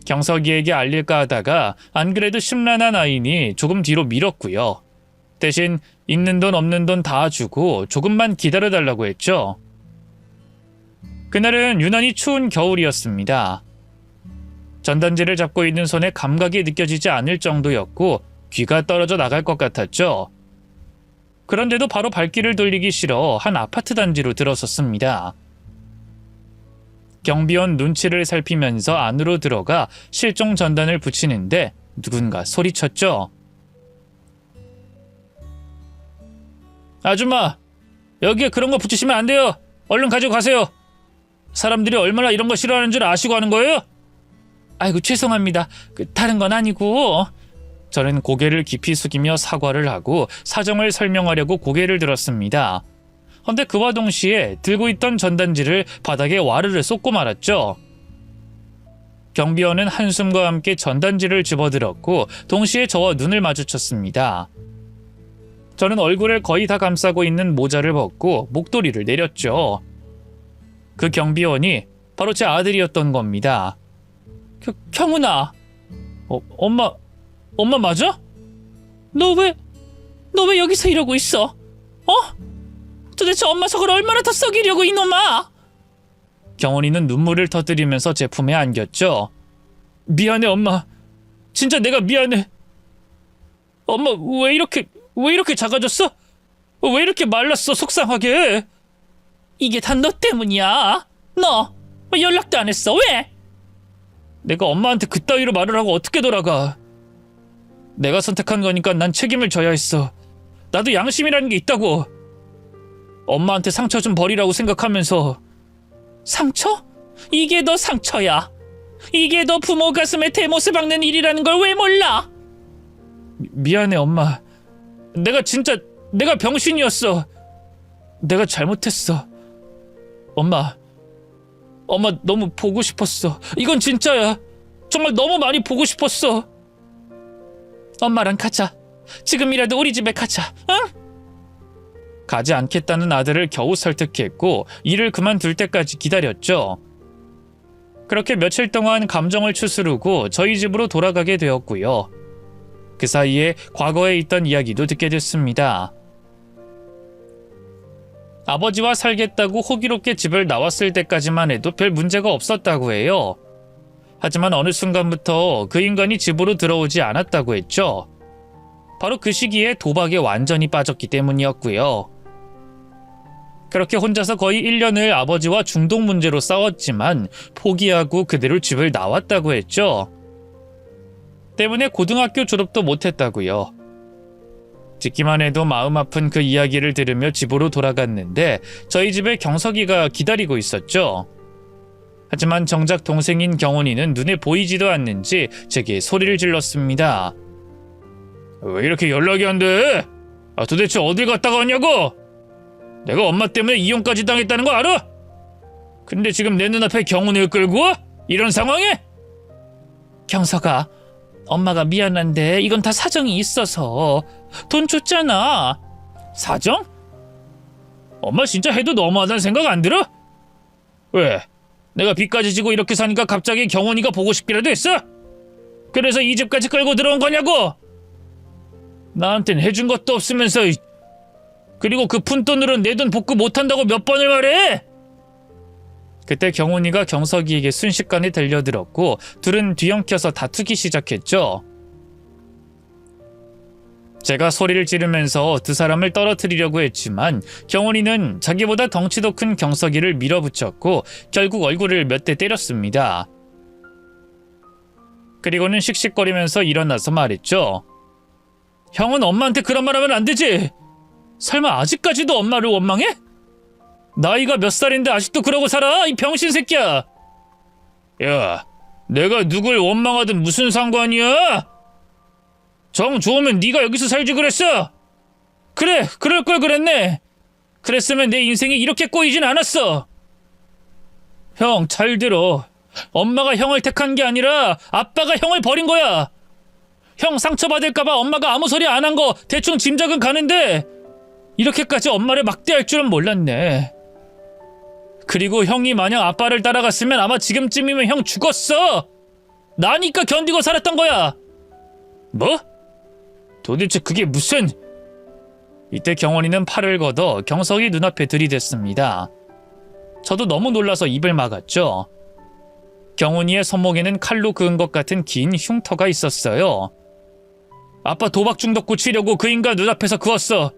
경석이에게 알릴까 하다가 안 그래도 심란한 아이니 조금 뒤로 미뤘고요. 대신 있는 돈 없는 돈 다 주고 조금만 기다려달라고 했죠. 그날은 유난히 추운 겨울이었습니다. 전단지를 잡고 있는 손에 감각이 느껴지지 않을 정도였고 귀가 떨어져 나갈 것 같았죠. 그런데도 바로 발길을 돌리기 싫어 한 아파트 단지로 들어섰습니다. 경비원 눈치를 살피면서 안으로 들어가 실종 전단을 붙이는데 누군가 소리쳤죠. 아줌마, 여기에 그런 거 붙이시면 안 돼요. 얼른 가지고 가세요. 사람들이 얼마나 이런 거 싫어하는 줄 아시고 하는 거예요? 아이고 죄송합니다. 다른 건 아니고. 저는 고개를 깊이 숙이며 사과를 하고 사정을 설명하려고 고개를 들었습니다. 헌데 그와 동시에 들고 있던 전단지를 바닥에 와르르 쏟고 말았죠. 경비원은 한숨과 함께 전단지를 집어들었고 동시에 저와 눈을 마주쳤습니다. 저는 얼굴을 거의 다 감싸고 있는 모자를 벗고 목도리를 내렸죠. 그 경비원이 바로 제 아들이었던 겁니다. 경훈아, 엄마 맞아? 너 왜 여기서 이러고 있어? 도대체 엄마 속을 얼마나 더 썩이려고 이놈아! 경훈이는 눈물을 터뜨리면서 제 품에 안겼죠. 미안해 엄마. 진짜 내가 미안해. 엄마 왜 이렇게 작아졌어? 왜 이렇게 말랐어 속상하게? 이게 다 너 때문이야. 너 연락도 안 했어. 왜? 내가 엄마한테 그따위로 말을 하고 어떻게 돌아가. 내가 선택한 거니까 난 책임을 져야 했어. 나도 양심이라는 게 있다고. 엄마한테 상처 좀 버리라고 생각하면서. 상처? 이게 너 상처야. 이게 너 부모 가슴에 대못을 박는 일이라는 걸 왜 몰라? 미안해 엄마. 내가 병신이었어. 내가 잘못했어. 엄마 너무 보고 싶었어. 이건 진짜야. 정말 너무 많이 보고 싶었어. 엄마랑 가자. 지금이라도 우리 집에 가자. 응? 가지 않겠다는 아들을 겨우 설득했고 일을 그만둘 때까지 기다렸죠. 그렇게 며칠 동안 감정을 추스르고 저희 집으로 돌아가게 되었고요. 그 사이에 과거에 있던 이야기도 듣게 됐습니다. 아버지와 살겠다고 호기롭게 집을 나왔을 때까지만 해도 별 문제가 없었다고 해요. 하지만 어느 순간부터 그 인간이 집으로 들어오지 않았다고 했죠. 바로 그 시기에 도박에 완전히 빠졌기 때문이었고요. 그렇게 혼자서 거의 1년을 아버지와 중독 문제로 싸웠지만 포기하고 그대로 집을 나왔다고 했죠. 때문에 고등학교 졸업도 못했다고요. 듣기만 해도 마음 아픈 그 이야기를 들으며 집으로 돌아갔는데 저희 집에 경석이가 기다리고 있었죠. 하지만 정작 동생인 경훈이는 눈에 보이지도 않는지 제게 소리를 질렀습니다. 왜 이렇게 연락이 안 돼? 도대체 어딜 갔다가 왔냐고? 내가 엄마 때문에 이혼까지 당했다는 거 알아? 근데 지금 내 눈앞에 경훈이를 끌고 와? 이런 상황에? 경석아, 엄마가 미안한데 이건 다 사정이 있어서. 돈 줬잖아. 사정? 엄마 진짜 해도 너무하다는 생각 안 들어? 왜? 내가 빚까지 지고 이렇게 사니까 갑자기 경훈이가 보고 싶기라도 했어? 그래서 이 집까지 끌고 들어온 거냐고? 나한텐 해준 것도 없으면서. 그리고 그 푼돈으로 내 돈 복구 못한다고 몇 번을 말해? 그때 경훈이가 경석이에게 순식간에 달려들었고 둘은 뒤엉켜서 다투기 시작했죠. 제가 소리를 지르면서 두 사람을 떨어뜨리려고 했지만 경훈이는 자기보다 덩치도 큰 경석이를 밀어붙였고 결국 얼굴을 몇 대 때렸습니다. 그리고는 씩씩거리면서 일어나서 말했죠. 형은 엄마한테 그런 말 하면 안 되지. 설마 아직까지도 엄마를 원망해? 나이가 몇 살인데 아직도 그러고 살아? 이 병신 새끼야. 야, 내가 누굴 원망하든 무슨 상관이야? 정 좋으면 네가 여기서 살지 그랬어. 그래, 그럴 걸 그랬네. 그랬으면 내 인생이 이렇게 꼬이진 않았어. 형, 잘 들어. 엄마가 형을 택한 게 아니라 아빠가 형을 버린 거야. 형 상처받을까봐 엄마가 아무 소리 안 한 거 대충 짐작은 가는데 이렇게까지 엄마를 막대할 줄은 몰랐네. 그리고 형이 만약 아빠를 따라갔으면 아마 지금쯤이면 형 죽었어. 나니까 견디고 살았던 거야. 뭐? 도대체 그게 무슨... 이때 경원이는 팔을 걷어 경석이 눈앞에 들이댔습니다. 저도 너무 놀라서 입을 막았죠. 경훈이의 손목에는 칼로 그은 것 같은 긴 흉터가 있었어요. 아빠 도박 중독 고치려고 그 인간 눈앞에서 그었어.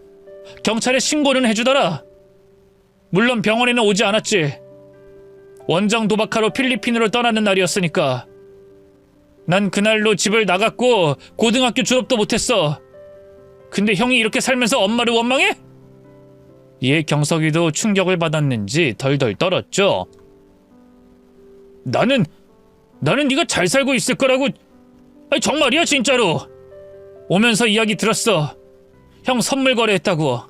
경찰에 신고는 해주더라. 물론 병원에는 오지 않았지. 원정 도박하러 필리핀으로 떠나는 날이었으니까. 난 그날로 집을 나갔고 고등학교 졸업도 못했어. 근데 형이 이렇게 살면서 엄마를 원망해? 이에 경석이도 충격을 받았는지 덜덜 떨었죠. 나는 네가 잘 살고 있을 거라고... 아니 정말이야 진짜로. 오면서 이야기 들었어. 형 선물 거래했다고.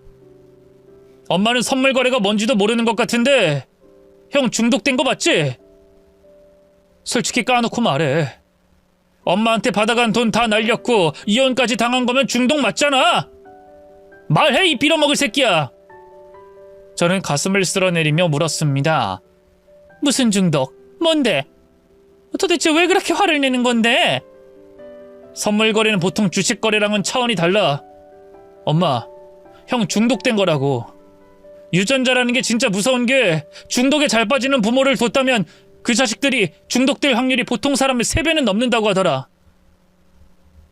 엄마는 선물 거래가 뭔지도 모르는 것 같은데 형 중독된 거 맞지? 솔직히 까놓고 말해. 엄마한테 받아간 돈 다 날렸고 이혼까지 당한 거면 중독 맞잖아. 말해, 이 빌어먹을 새끼야. 저는 가슴을 쓸어내리며 물었습니다. 무슨 중독? 뭔데? 도대체 왜 그렇게 화를 내는 건데? 선물 거래는 보통 주식 거래랑은 차원이 달라. 엄마, 형 중독된 거라고. 유전자라는 게 진짜 무서운 게 중독에 잘 빠지는 부모를 뒀다면 그 자식들이 중독될 확률이 보통 사람의 3배는 넘는다고 하더라.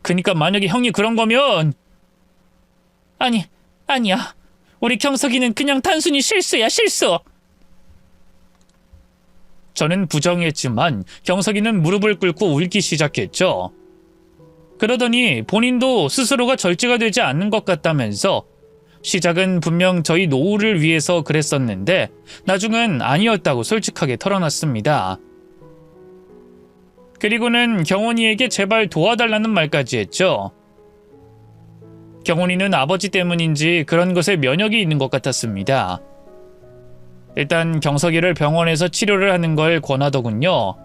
그니까 만약에 형이 그런 거면... 아니야. 우리 경석이는 그냥 단순히 실수야, 실수. 저는 부정했지만 경석이는 무릎을 꿇고 울기 시작했죠. 그러더니 본인도 스스로가 절제가 되지 않는 것 같다면서 시작은 분명 저희 노후를 위해서 그랬었는데 나중은 아니었다고 솔직하게 털어놨습니다. 그리고는 경훈이에게 제발 도와달라는 말까지 했죠. 경훈이는 아버지 때문인지 그런 것에 면역이 있는 것 같았습니다. 일단 경석이를 병원에서 치료를 하는 걸 권하더군요.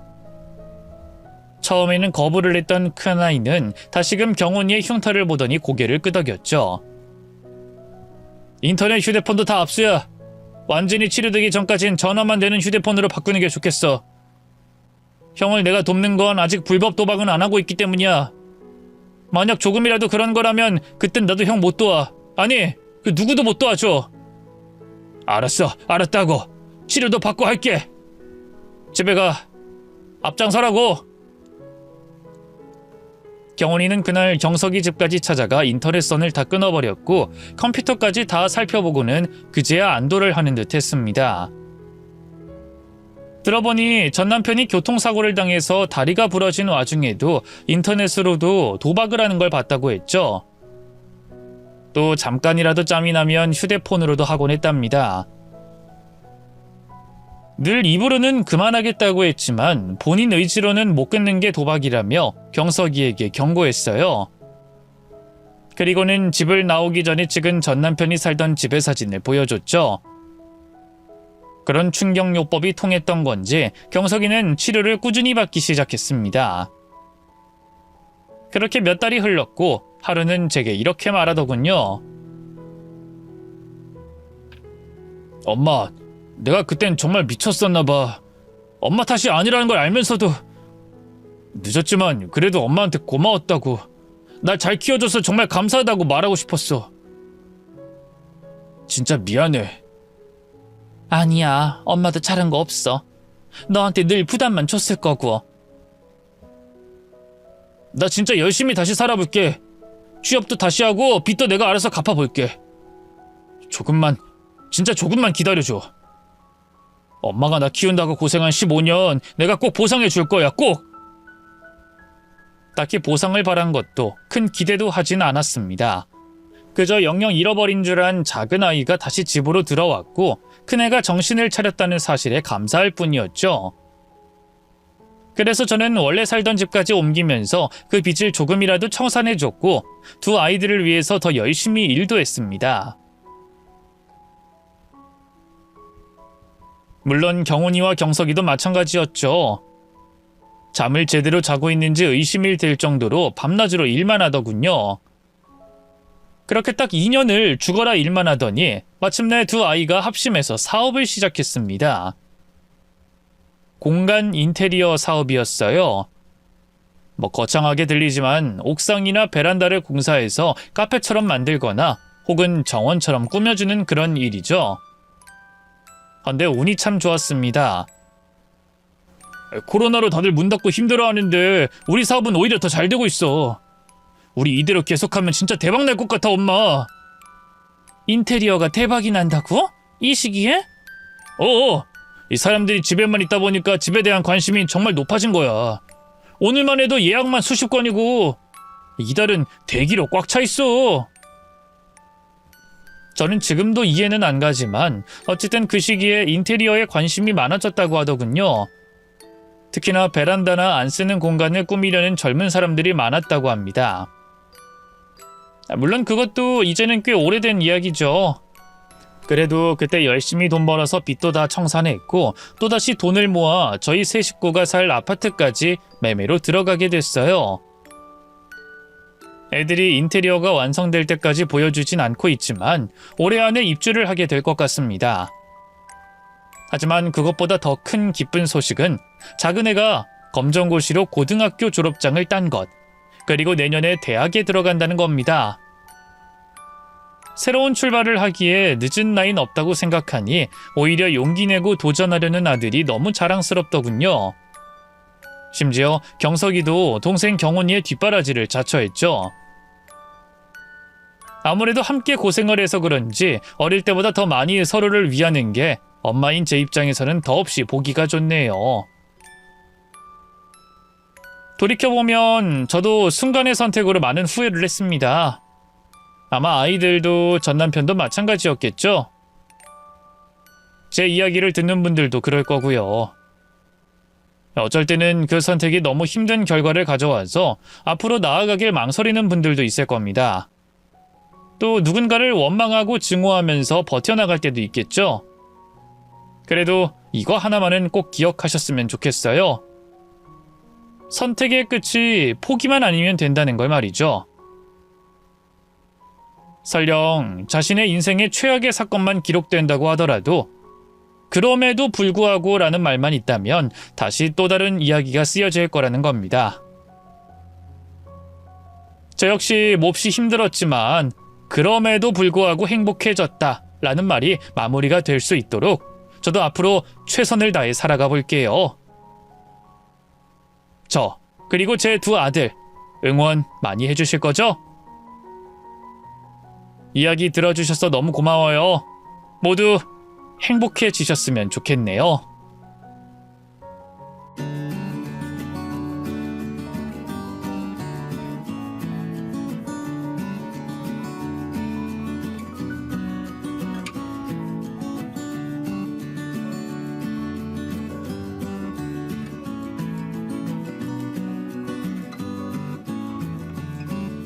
처음에는 거부를 했던 큰아이는 다시금 경훈이의 흉터를 보더니 고개를 끄덕였죠. 인터넷 휴대폰도 다 압수야. 완전히 치료되기 전까진 전화만 되는 휴대폰으로 바꾸는 게 좋겠어. 형을 내가 돕는 건 아직 불법 도박은 안 하고 있기 때문이야. 만약 조금이라도 그런 거라면 그땐 나도 형 못 도와. 아니, 그 누구도 못 도와줘. 알았어, 알았다고. 치료도 받고 할게. 집에 가. 앞장서라고. 경훈이는 그날 경석이 집까지 찾아가 인터넷선을 다 끊어버렸고 컴퓨터까지 다 살펴보고는 그제야 안도를 하는 듯 했습니다. 들어보니 전 남편이 교통사고를 당해서 다리가 부러진 와중에도 인터넷으로도 도박을 하는 걸 봤다고 했죠. 또 잠깐이라도 짬이 나면 휴대폰으로도 하곤 했답니다. 늘 입으로는 그만하겠다고 했지만 본인 의지로는 못 끊는 게 도박이라며 경석이에게 경고했어요. 그리고는 집을 나오기 전에 찍은 전 남편이 살던 집의 사진을 보여줬죠. 그런 충격요법이 통했던 건지 경석이는 치료를 꾸준히 받기 시작했습니다. 그렇게 몇 달이 흘렀고 하루는 제게 이렇게 말하더군요. 엄마, 내가 그땐 정말 미쳤었나 봐. 엄마 탓이 아니라는 걸 알면서도. 늦었지만 그래도 엄마한테 고마웠다고. 날 잘 키워줘서 정말 감사하다고 말하고 싶었어. 진짜 미안해. 아니야, 엄마도 잘한 거 없어. 너한테 늘 부담만 줬을 거고. 나 진짜 열심히 다시 살아볼게. 취업도 다시 하고 빚도 내가 알아서 갚아볼게. 진짜 조금만 기다려줘. 엄마가 나 키운다고 고생한 15년 내가 꼭 보상해 줄 거야, 꼭! 딱히 보상을 바란 것도 큰 기대도 하진 않았습니다. 그저 영영 잃어버린 줄 안 작은 아이가 다시 집으로 들어왔고 큰애가 정신을 차렸다는 사실에 감사할 뿐이었죠. 그래서 저는 원래 살던 집까지 옮기면서 그 빚을 조금이라도 청산해줬고 두 아이들을 위해서 더 열심히 일도 했습니다. 물론 경훈이와 경석이도 마찬가지였죠. 잠을 제대로 자고 있는지 의심이 들 정도로 밤낮으로 일만 하더군요. 그렇게 딱 2년을 죽어라 일만 하더니 마침내 두 아이가 합심해서 사업을 시작했습니다. 공간 인테리어 사업이었어요. 거창하게 들리지만 옥상이나 베란다를 공사해서 카페처럼 만들거나 혹은 정원처럼 꾸며주는 그런 일이죠. 근데 운이 참 좋았습니다. 코로나로 다들 문 닫고 힘들어하는데 우리 사업은 오히려 더 잘 되고 있어. 우리 이대로 계속하면 진짜 대박 날 것 같아, 엄마. 인테리어가 대박이 난다고? 이 시기에? 이 사람들이 집에만 있다 보니까 집에 대한 관심이 정말 높아진 거야. 오늘만 해도 예약만 수십 건이고 이달은 대기로 꽉 차 있어. 저는 지금도 이해는 안 가지만 어쨌든 그 시기에 인테리어에 관심이 많아졌다고 하더군요. 특히나 베란다나 안 쓰는 공간을 꾸미려는 젊은 사람들이 많았다고 합니다. 물론 그것도 이제는 꽤 오래된 이야기죠. 그래도 그때 열심히 돈 벌어서 빚도 다 청산했고 또다시 돈을 모아 저희 세 식구가 살 아파트까지 매매로 들어가게 됐어요. 애들이 인테리어가 완성될 때까지 보여주진 않고 있지만 올해 안에 입주를 하게 될 것 같습니다. 하지만 그것보다 더 큰 기쁜 소식은 작은 애가 검정고시로 고등학교 졸업장을 딴 것, 그리고 내년에 대학에 들어간다는 겁니다. 새로운 출발을 하기에 늦은 나이는 없다고 생각하니 오히려 용기 내고 도전하려는 아들이 너무 자랑스럽더군요. 심지어 경석이도 동생 경훈이의 뒷바라지를 자처했죠. 아무래도 함께 고생을 해서 그런지 어릴 때보다 더 많이 서로를 위하는 게 엄마인 제 입장에서는 더없이 보기가 좋네요. 돌이켜보면 저도 순간의 선택으로 많은 후회를 했습니다. 아마 아이들도 전 남편도 마찬가지였겠죠? 제 이야기를 듣는 분들도 그럴 거고요. 어쩔 때는 그 선택이 너무 힘든 결과를 가져와서 앞으로 나아가길 망설이는 분들도 있을 겁니다. 또 누군가를 원망하고 증오하면서 버텨나갈 때도 있겠죠? 그래도 이거 하나만은 꼭 기억하셨으면 좋겠어요. 선택의 끝이 포기만 아니면 된다는 걸 말이죠. 설령 자신의 인생의 최악의 사건만 기록된다고 하더라도 그럼에도 불구하고 라는 말만 있다면 다시 또 다른 이야기가 쓰여질 거라는 겁니다. 저 역시 몹시 힘들었지만 그럼에도 불구하고 행복해졌다 라는 말이 마무리가 될 수 있도록 저도 앞으로 최선을 다해 살아가 볼게요. 저 그리고 제 두 아들 응원 많이 해주실 거죠? 이야기 들어주셔서 너무 고마워요. 모두 행복해지셨으면 좋겠네요.